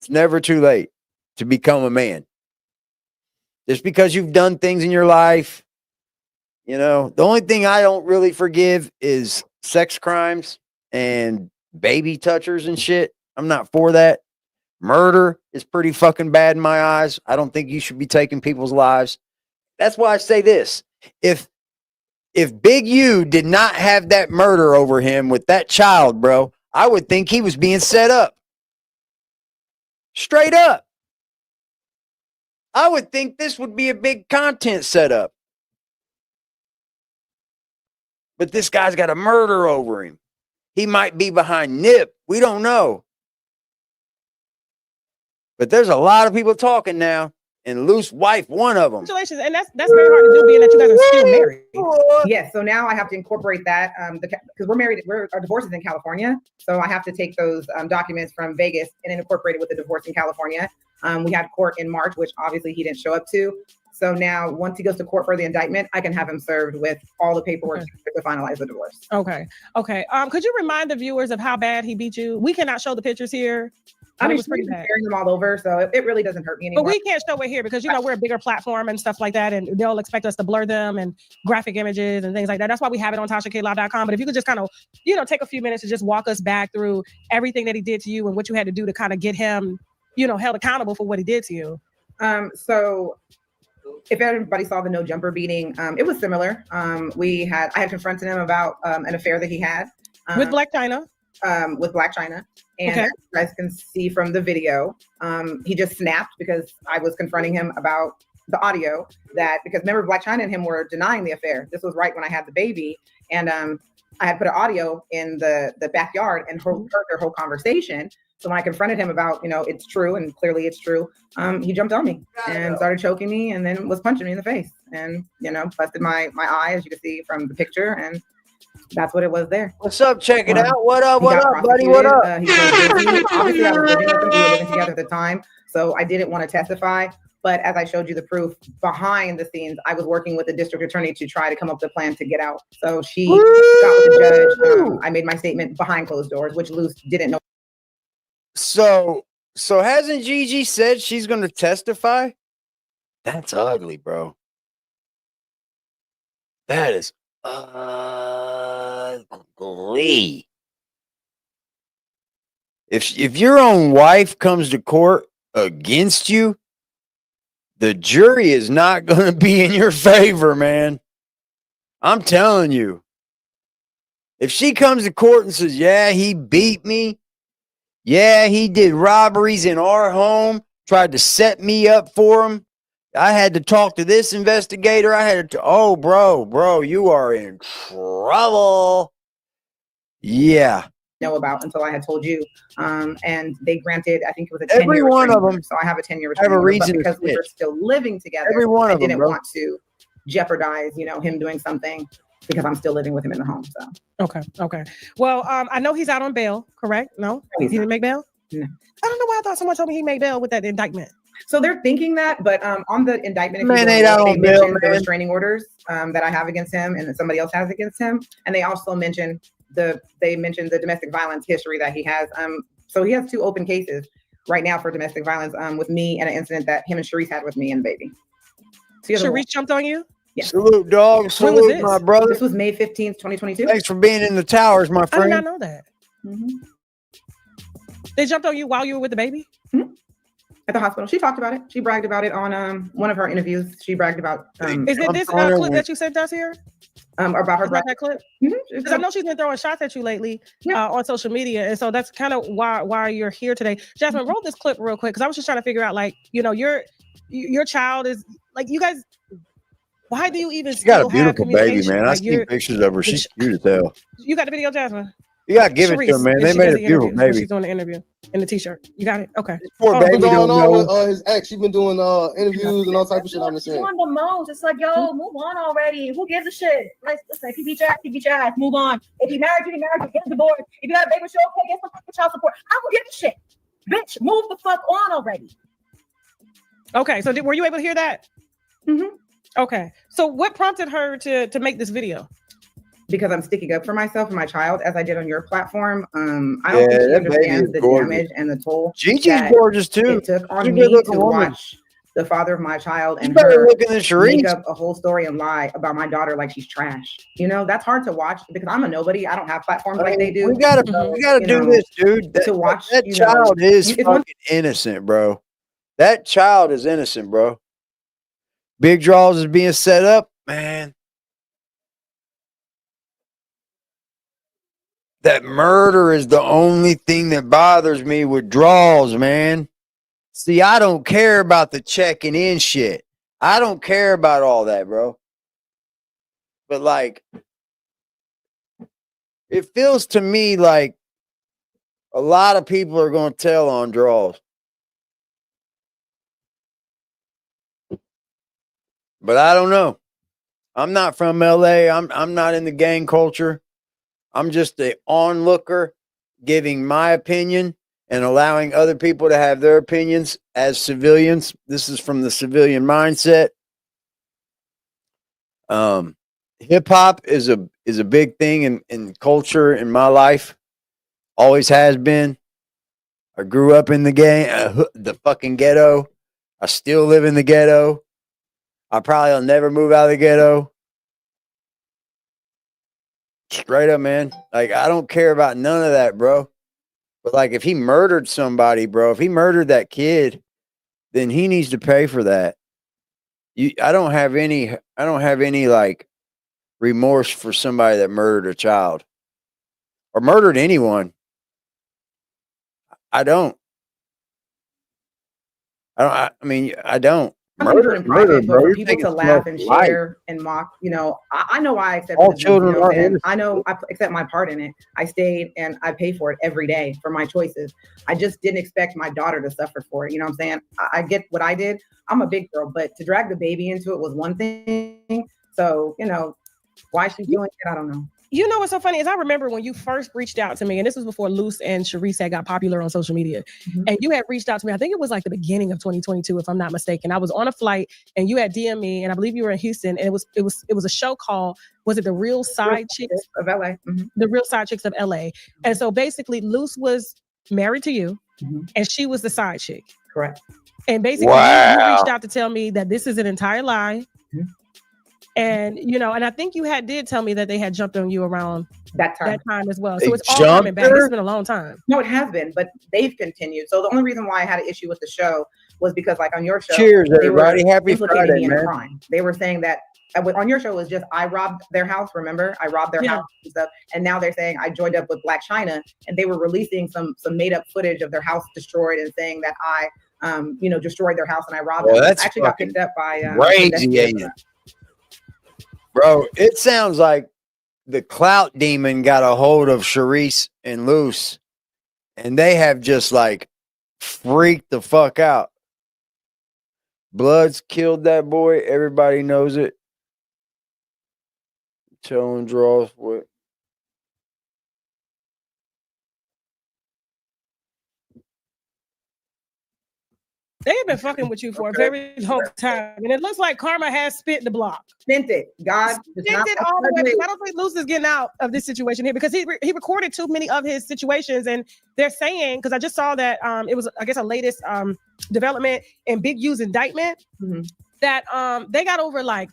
It's never too late to become a man. Just because you've done things in your life, the only thing I don't really forgive is sex crimes and baby touchers and shit. I'm not for that. Murder is pretty fucking bad in my eyes. I don't think you should be taking people's lives. That's why I say this. If Big U did not have that murder over him with that child, bro, I would think he was being set up. Straight up. I would think this would be a big content setup. But this guy's got a murder over him. He might be behind Nip. We don't know. But there's a lot of people talking now, and Luce's wife, one of them. Congratulations, and that's very hard to do, being that you guys are still married. Yes, so now I have to incorporate that because we're married. Our divorce is in California, so I have to take those documents from Vegas and then incorporate it with the divorce in California. We had court in March, which obviously he didn't show up to. So now, once he goes to court for the indictment, I can have him served with all the paperwork to finalize the divorce. Okay. Could you remind the viewers of how bad he beat you? We cannot show the pictures here. I mean, it was pretty bad. Carrying them all over, so it really doesn't hurt me anymore. But we can't show it here because we're a bigger platform and stuff like that, and they'll expect us to blur them and graphic images and things like that. That's why we have it on TashaKLive.com. But if you could just kind of, take a few minutes to just walk us back through everything that he did to you and what you had to do to kind of get him, held accountable for what he did to you. So if everybody saw the no jumper beating, it was similar. I had confronted him about an affair that he had with Black China. And as you guys can see from the video, he just snapped because I was confronting him about the audio because remember, Black China and him were denying the affair. This was right when I had the baby, and I had put an audio in the backyard and heard their whole conversation. So when I confronted him about, it's true, and clearly it's true, he jumped on me and started choking me and then was punching me in the face and, busted my eye, as you can see from the picture. And that's what it was there. What's up? Check it out. What up, buddy? What up? He was busy. Obviously, I was living with him. We were living together at the time. So I didn't want to testify. But as I showed you the proof behind the scenes, I was working with the district attorney to try to come up with a plan to get out. So she got with the judge. I made my statement behind closed doors, which Luce didn't know. So hasn't GiGi said she's going to testify? That's ugly, bro. That is ugly. If your own wife comes to court against you, the jury is not going to be in your favor, man. I'm telling you. If she comes to court and says, yeah, he beat me. Yeah, he did robberies in our home, tried to set me up for him. I had to talk to this investigator. Bro, you are in trouble. Yeah, know about until I had told you. And they granted, I think it was a 10-year Every one of them. So I have a 10-year have a restraining order, reason but because to we were snitch. still living together, Every one I of them, didn't bro. want to jeopardize, him doing something because I'm still living with him in the home. So okay. Well, I know he's out on bail, correct? No, he didn't make bail. No. I don't know why I thought someone told me he made bail with that indictment. So they're thinking that, but on the indictment, if Man you ain't go out look, on they bail, mentioned the man. restraining orders that I have against him and that somebody else has against him, and they also mentioned the domestic violence history that he has. So he has 2 open cases right now for domestic violence with me and an incident that him and Sharice had with me and baby. So Sharice jumped on you? Yes. Salute, dog. When was Salute, this? my brother. This was May 15th, 2022. Thanks for being in the towers, my I did friend. not know that. They jumped on you while you were with the baby? At the hospital. She talked about it. She bragged about it on one of her interviews. She bragged about is it this clip that you sent us here? About her Is that that clip? Because I know she's been throwing shots at you lately on social media, and so that's kind of why you're here today. Jasmine, roll this clip real quick because I was just trying to figure out, like, your child is like, you guys. Why do you even She got a still have beautiful baby, communication? man. I Like, seen pictures of her. She's cute as hell. You got the video, Jasmine? You gotta give it to her, man. They made a beautiful When baby. she's doing the interview in the t-shirt. You got it? Okay. Poor baby don't know. With his ex, she's been doing interviews and all type of shit. I'm saying. Doing the most. It's like, yo, move on already. Who gives a shit? Like, listen, if you beat your ass, you beat your ass. Move on. If you married, you married. Get divorced. If you got a baby, show okay, get some fucking child support. I don't give a shit. Bitch, move the fuck on already. Okay, so were you able to hear that? Okay, so what prompted her to make this video? Because I'm sticking up for myself and my child, as I did on your platform. I don't think she understands the damage and the toll. Gigi's gorgeous too. It took on She's a me good-looking to woman. watch the father of my child and better her looking than Sharice. make up a whole story and lie about my daughter like she's trash. That's hard to watch because I'm a nobody. I don't have platforms like they do. We gotta do this, dude. To watch that child is fucking innocent, bro. That child is innocent, bro. Big draws is being set up, man. That murder is the only thing that bothers me with draws, man. See, I don't care about the checking in shit. I don't care about all that, bro. But like, it feels to me like a lot of people are going to tell on draws. But I don't know. I'm not from LA. I'm not in the gang culture. I'm just an onlooker giving my opinion and allowing other people to have their opinions as civilians. This is from the civilian mindset. Hip hop is a big thing in culture in my life. Always has been. I grew up in the fucking ghetto. I still live in the ghetto. I probably will never move out of the ghetto. Straight up, man. Like, I don't care about none of that, bro. But like, if he murdered somebody, bro, if he murdered that kid, then he needs to pay for that. I don't have any like remorse for somebody that murdered a child or murdered anyone. I don't. I don't. Murder, but for people to laugh and share and mock, I know why I accepted all this children video, are and innocent. I know I accept my part in it. I stayed and I pay for it every day for my choices. I just didn't expect my daughter to suffer for it. You know what I'm saying? I get what I did. I'm a big girl, but to drag the baby into it was one thing. So, why she's doing it, I don't know. You know what's so funny is I remember when you first reached out to me, and this was before Luce and Sharice had got popular on social media, and you had reached out to me. I think it was like the beginning of 2022, if I'm not mistaken. I was on a flight, and you had DM'd me, and I believe you were in Houston, and it was a show called, was it The Real Side Chicks of LA? The Real Side Chicks of LA. And so basically, Luce was married to you, and she was the side chick. Correct. And basically, you reached out to tell me that this is an entire lie. And and I think you did tell me that they had jumped on you around that time as well. So it's all coming back. It's been a long time. No, it has been, but they've continued. So the only reason why I had an issue with the show was because, like, on your show, cheers, everybody, happy Friday, in man. a crime. They were saying that on your show was just I robbed their house. Remember, I robbed their house and stuff. And now they're saying I joined up with Black China, and they were releasing some made up footage of their house destroyed and saying that I, destroyed their house and I robbed them. That's I actually got picked up by crazy, ain't it? Bro, it sounds like the clout demon got a hold of Charisse and Luce, and they have just like freaked the fuck out. Blood's killed that boy. Everybody knows it. Tell him draws what. They have been fucking with you for a very long time, and it looks like karma has spit the block. Spent it. God spent it all the way. I don't think Luce is getting out of this situation here because he recorded too many of his situations, and they're saying, because I just saw that it was, I guess, a latest development in Big U's indictment, that they got over like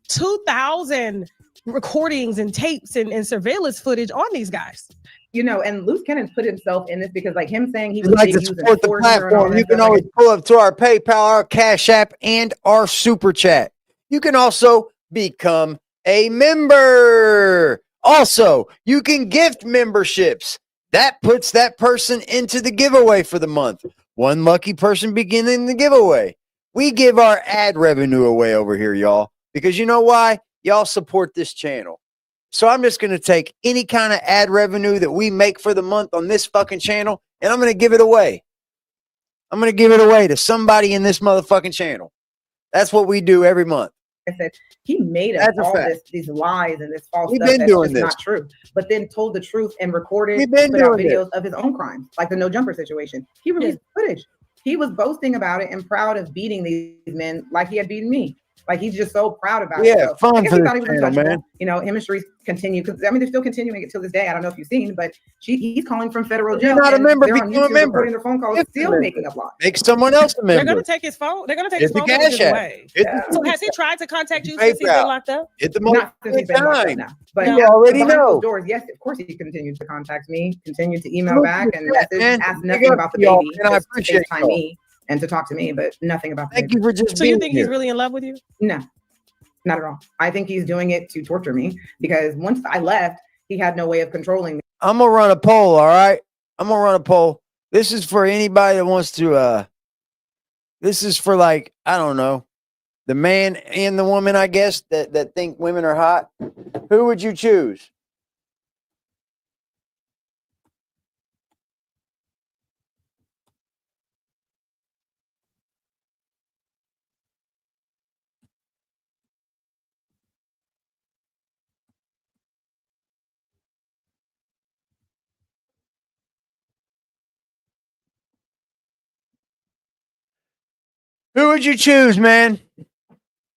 2,000 recordings and tapes and surveillance footage on these guys. You know, and Lucecannon put himself in this because, like, him saying he would like to support the platform. You can always pull up to our PayPal, our Cash App, and our Super Chat. You can also become a member. Also, you can gift memberships. That puts that person into the giveaway for the month. One lucky person beginning the giveaway. We give our ad revenue away over here, y'all, because you know why? Y'all support this channel. So I'm just going to take any kind of ad revenue that we make for the month on this fucking channel, and I'm going to give it away. I'm going to give it away to somebody in this motherfucking channel. That's what we do every month. I said, he made us all these lies and this false stuff that's just not true, but then told the truth and recorded and put out videos of his own crimes, like the No Jumper situation. He released footage. He was boasting about it and proud of beating these men like he had beaten me. Like, he's just so proud about it. Yeah, fun for this channel, man. You know, him and Charisse continue, because I mean, they're still continuing it till this day. I don't know if you've seen, but he's calling from federal jail. You're not a member, become a member. Their phone calls, still making up lies. Make someone else a member. They're going to take his phone. They're going to take his phone away. So has he tried to contact you since he's been locked up? Hit the Not since he's been locked up now. But you already know. Doors, yes, of course, he continued to contact me, continued to email back and message, ask nothing about the baby. And I appreciate me and to talk to me, but nothing about the baby. Thank you for just So you think he's really in love with you? No. Not at all. I think he's doing it to torture me because once I left, he had no way of controlling me. I'm going to run a poll, all right? I'm going to run a poll. This is for anybody that wants to, this is for, like, I don't know, the man and the woman, I guess, that think women are hot. Who would you choose? Who would you choose, man?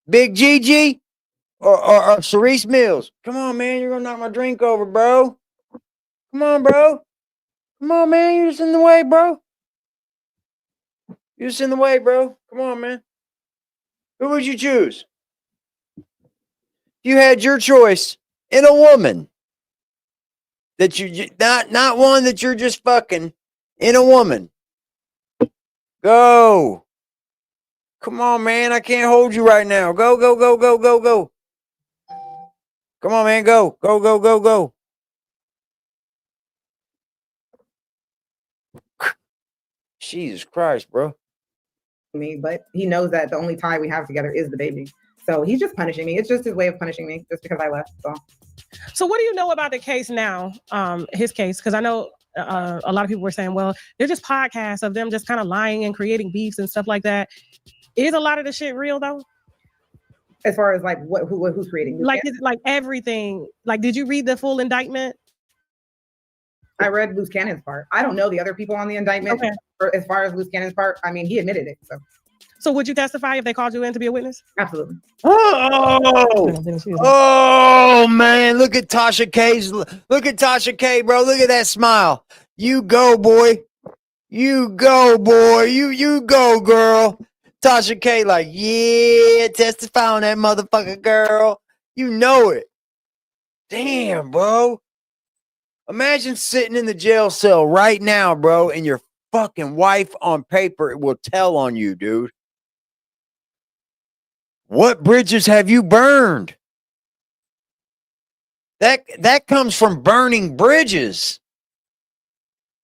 Big GiGi or Charisse Mills? Come on, man. You're going to knock my drink over, bro. Come on, bro. Come on, man. You're just in the way, bro. You're just in the way, bro. Come on, man. Who would you choose? You had your choice in a woman that you not one that you're just fucking, in a woman. Go. Come on, man. I can't hold you right now. Go, go, go, go, go, go. Come on, man. Go, go, go, go, go. Jesus Christ, bro. Me, but he knows that the only tie we have together is the baby. So he's just punishing me. It's just his way of punishing me just because I left. So what do you know about the case now? His case, because I know a lot of people were saying, well, they're just podcasts of them just kind of lying and creating beefs and stuff like that. Is a lot of the shit real though? As far as like who's creating? Like, is it like everything? Like, did you read the full indictment? I read Lucecannon's part. I don't know the other people on the indictment. Okay. As far as Lucecannon's part, I mean, he admitted it. So would you testify if they called you in to be a witness? Absolutely. Oh man, look at Tasha K's. Look at Tasha K, bro. Look at that smile. You go, boy. You go, boy. You go, girl. Tasha K, like, yeah, testify on that motherfucker, girl. You know it. Damn, bro. Imagine sitting in the jail cell right now, bro, and your fucking wife on paper will tell on you, dude. What bridges have you burned? That comes from burning bridges.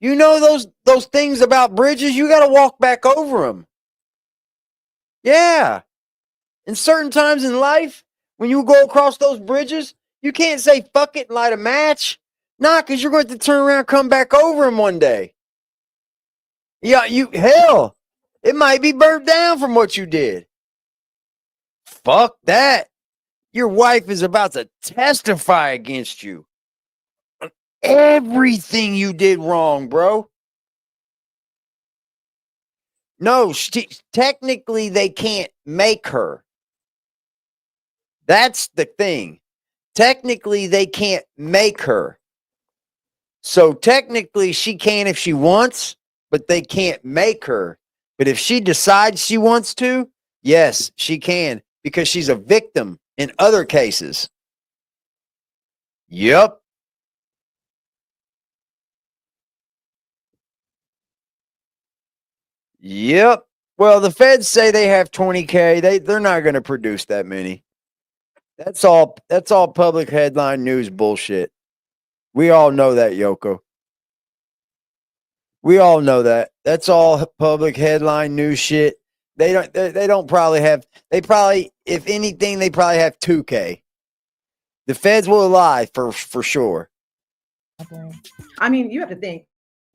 You know those things about bridges, you got to walk back over them. Yeah. In certain times in life, when you go across those bridges, You can't say fuck it and light a match. Nah, because you're going to turn around and come back over him one day. Yeah, hell, it might be burnt down from what you did. Fuck that. Your wife is about to testify against you. Everything you did wrong, bro. No, technically they can't make her. That's the thing. Technically they can't make her. So technically she can if she wants, but they can't make her. But if she decides she wants to, yes, she can, because she's a victim in other cases. Yep. Yep. Well, the feds say they have 20K. They're not going to produce that many. That's all public headline news bullshit. We all know that, Yoko. We all know that. That's all public headline news shit. They don't probably have, if anything, they probably have 2K. The feds will lie for sure. I mean, you have to think,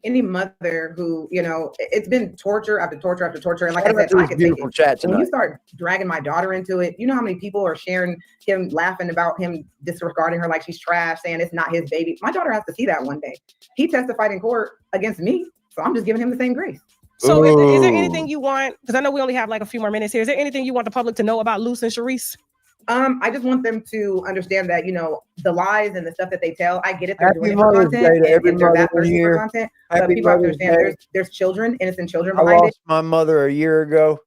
any mother who, it's been torture after torture after torture. And like I said, I could take it. When you start dragging my daughter into it, you know how many people are sharing him, laughing about him disregarding her like she's trash, saying it's not his baby. My daughter has to see that one day. He testified in court against me, so I'm just giving him the same grace. So is there anything you want, because I know we only have like a few more minutes here, is there anything you want the public to know about Luce and Sharice? I just want them to understand that, the lies and the stuff that they tell, I get it. They're doing it for content. And they're that person for content. But people have to understand there's children, innocent children behind it. I lost my mother a year ago.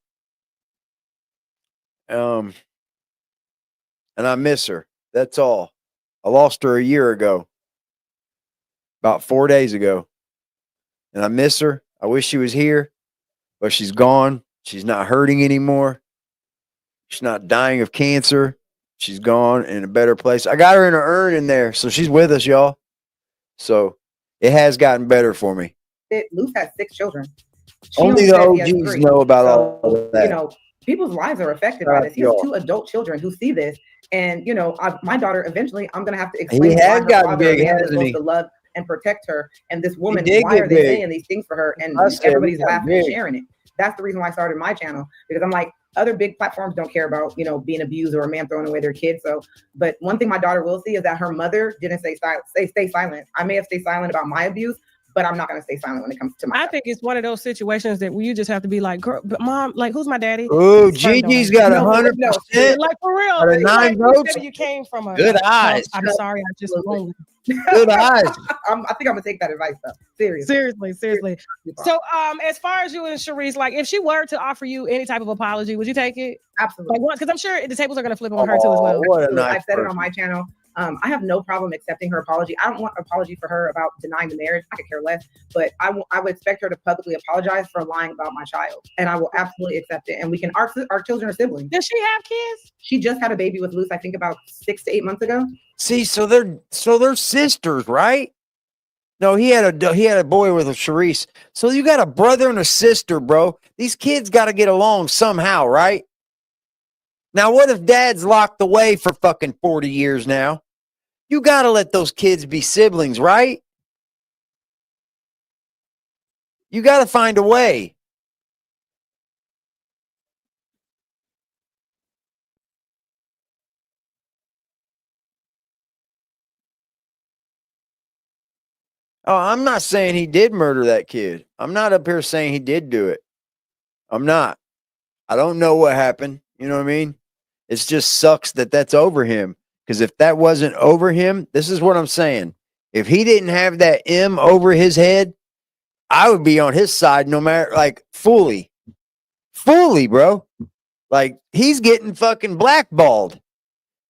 And I miss her. That's all. I lost her a year ago. About 4 days ago. And I miss her. I wish she was here. But she's gone. She's not hurting anymore. She's not dying of cancer. She's gone in a better place. I got her in an urn in there, so she's with us, y'all. So it has gotten better for me. Luce has 6 children. Only the OGs know about all of that. People's lives are affected by this. He has 2 adult children who see this, and my daughter. Eventually, I'm gonna have to explain why her father is supposed to love and protect her, and this woman. Why are they saying these things for her? And everybody's laughing and sharing it. That's the reason why I started my channel, because I'm like, other big platforms don't care about, being abused or a man throwing away their kids. So, but one thing my daughter will see is that her mother didn't stay silent. I may have stayed silent about my abuse, but I'm not going to stay silent when it comes to my. I think it's one of those situations that you just have to be like, girl, but mom, like, who's my daddy? Oh, GiGi's got 100%. Like, for real. Out of 9 votes. You came from a good eyes. I'm sorry, I just won't. Good eyes. I think I'm gonna take that advice though. Seriously. So, as far as you and Sharice, like, if she were to offer you any type of apology, would you take it? Absolutely. Because I'm sure the tables are gonna flip on her too as well. I've said it on my channel. I have no problem accepting her apology. I don't want an apology for her about denying the marriage. I could care less. But I would expect her to publicly apologize for lying about my child, and I will absolutely accept it. And we can. Our children are siblings. Does she have kids? She just had a baby with Luce, I think about 6 to 8 months ago. See, so they're sisters, right? No, he had a boy with a Sharice. So you got a brother and a sister, bro. These kids got to get along somehow, right? Now, what if dad's locked away for fucking 40 years now? You got to let those kids be siblings, right? You got to find a way. Oh, I'm not saying he did murder that kid. I'm not up here saying he did do it. I'm not. I don't know what happened. You know what I mean? It just sucks that that's over him. Because if that wasn't over him, this is what I'm saying. If he didn't have that M over his head, I would be on his side no matter, like, fully, bro. Like, he's getting fucking blackballed.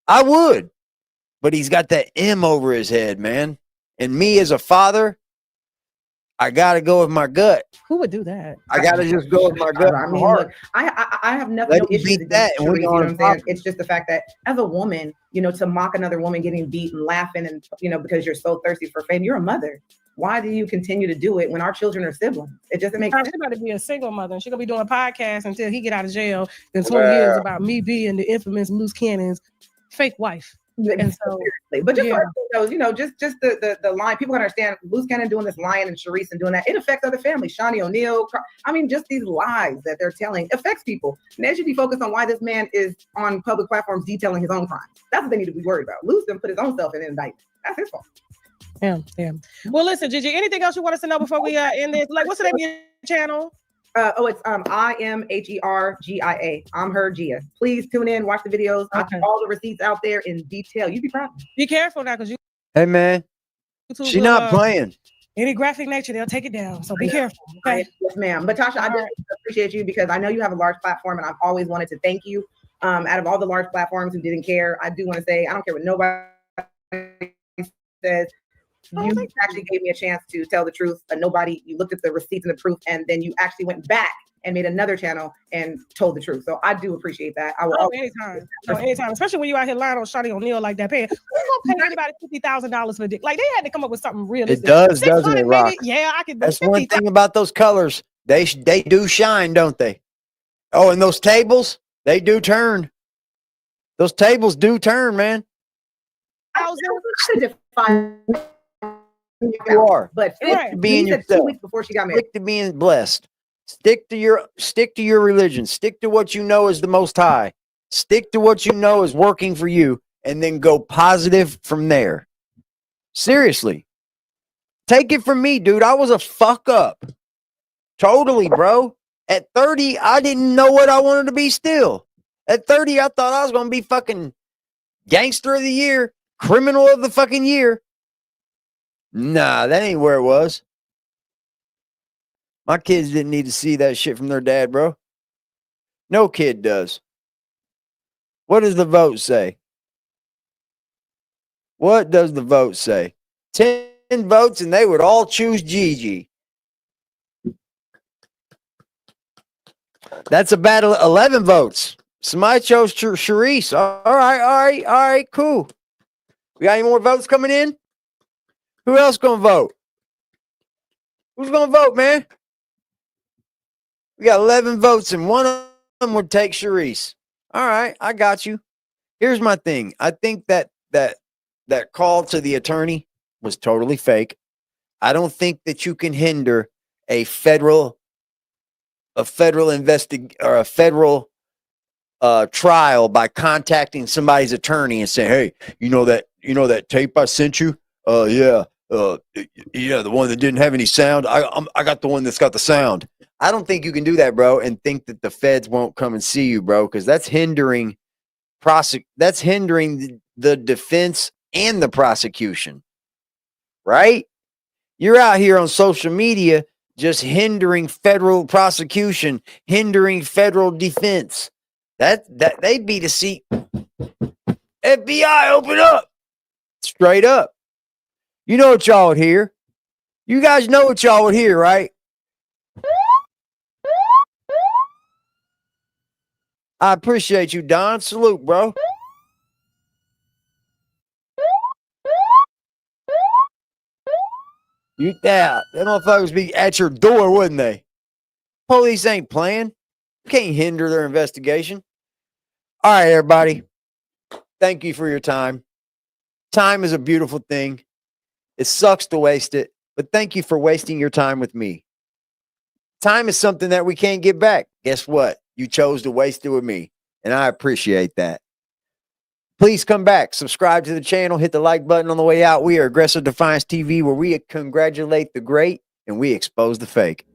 I would. But he's got that M over his head, man. And me as a father, I got to go with my gut. Who would do that? I got to just go with my gut. I mean, look, I have no issues with that. You know what I'm saying? It's just the fact that as a woman, to mock another woman getting beat and laughing and, because you're so thirsty for fame, you're a mother. Why do you continue to do it when our children are siblings? It doesn't make sense. She's about to be a single mother, and she's going to be doing podcasts until he get out of jail in 20 years about me being the infamous Luce Cannon's fake wife. And so, but just for those, just the line, people can understand Luce Cannon doing this lying and Sharice and doing that. It affects other families. Shawnee O'Neal. I mean, just these lies that they're telling affects people. And they should be focused on why this man is on public platforms detailing his own crimes. That's what they need to be worried about. Luce done put his own self in an indictment. That's his fault. Yeah. Well, listen, GiGi, anything else you want us to know before we end this? Like, what's the name of your channel? It's I am HERGIA. I'm her Gia. Please tune in, watch the videos. I have all the receipts out there in detail. You'd be proud. Be careful now, because you. Hey man, she's not playing. Any graphic nature, they'll take it down. So be careful. Okay. Yes, ma'am. But Tasha, I really appreciate you because I know you have a large platform, and I've always wanted to thank you. Out of all the large platforms who didn't care, I do want to say I don't care what nobody says. You actually gave me a chance to tell the truth. You looked at the receipts and the proof, and then you actually went back and made another channel and told the truth. So I do appreciate that. I will anytime, especially when you out here lying on Shawnee O'Neal like that. Who's gonna pay anybody $50,000 for dick? Like, they had to come up with something realistic. It does, doesn't it, Rock? Yeah, I could. That's one thing about those colors. They do shine, don't they? Oh, and those tables, they do turn. Those tables do turn, man. You are, but stick to being yourself. 2 weeks before she got married. Stick to being blessed. Stick to your religion. Stick to what you know is the Most High. Stick to what you know is working for you, and then go positive from there. Seriously, take it from me, dude. I was a fuck up, totally, bro. At 30, I didn't know what I wanted to be. Still, at 30, I thought I was gonna be fucking gangster of the year, criminal of the fucking year. Nah, that ain't where it was. My kids didn't need to see that shit from their dad, bro. No kid does. What does the vote say? What does the vote say? 10 votes and they would all choose GiGi. That's a battle of 11 votes. Somebody chose Sharice. All right, cool. We got any more votes coming in? Who else gonna vote? Who's gonna vote, man? We got 11 votes, and one of them would take Sharice. All right, I got you. Here's my thing. I think that call to the attorney was totally fake. I don't think that you can hinder a federal trial by contacting somebody's attorney and saying, "Hey, you know that tape I sent you? Yeah, the one that didn't have any sound. I got the one that's got the sound." I don't think you can do that, bro, and think that the feds won't come and see you, bro, because that's hindering the defense and the prosecution, right? You're out here on social media just hindering federal prosecution, hindering federal defense. That they'd be to see FBI open up straight up. You know what y'all would hear. You guys know what y'all would hear, right? I appreciate you, Don. Salute, bro. Them motherfuckers be at your door, wouldn't they? Police ain't playing. You can't hinder their investigation. All right, everybody. Thank you for your time. Time is a beautiful thing. It sucks to waste it, but thank you for wasting your time with me. Time is something that we can't get back. Guess what? You chose to waste it with me, and I appreciate that. Please come back, subscribe to the channel, hit the like button on the way out. We are Aggressive Defiance TV, where we congratulate the great and we expose the fake.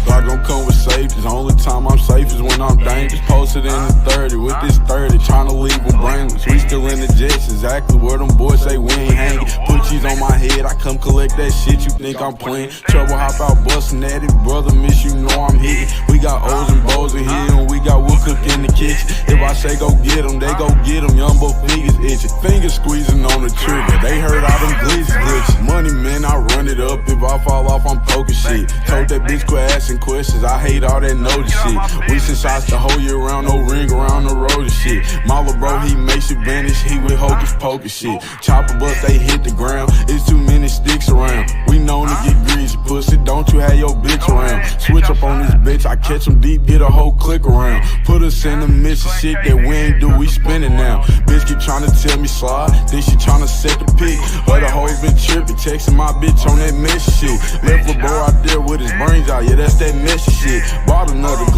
I gon' come with safety. The only time I'm safe is when I'm dangerous. Posted in the 30 with this 30, trying to leave them brainless. We still in the jets, exactly where them boys say we ain't hanging. Put cheese on my head, I come collect that shit. You think I'm playing? Trouble hop out busting at it, brother. Miss you know I'm hitting. We got O's and Bo's in here, and we got wood cook in the kitchen. If I say go get them, they go get them. Young boy fingers itching, fingers squeezing on the trigger. They heard all them glitches. money, man, I run it up. If I fall off, I'm poking shit. Told that bitch quit asking questions. I hate all that notice shit. We send shots the whole year round, no ring around the road and shit. My little bro, he makes it vanish. He with hocus pocus shit. Chopper bust, they hit the ground. It's too many sticks around. We known to get greasy, pussy. Don't you have your bitch around? Switch up on this bitch. I catch him deep, get a whole click around. Put us in the midst of shit that we ain't do. We spinning now. Bitch keep trying to tell me slide. Then she trying to set the pick. Other hoes been tripping, texting my bitch on that messy shit. Left a boy out there with his brains out. Yeah, that's that messy shit. Bought another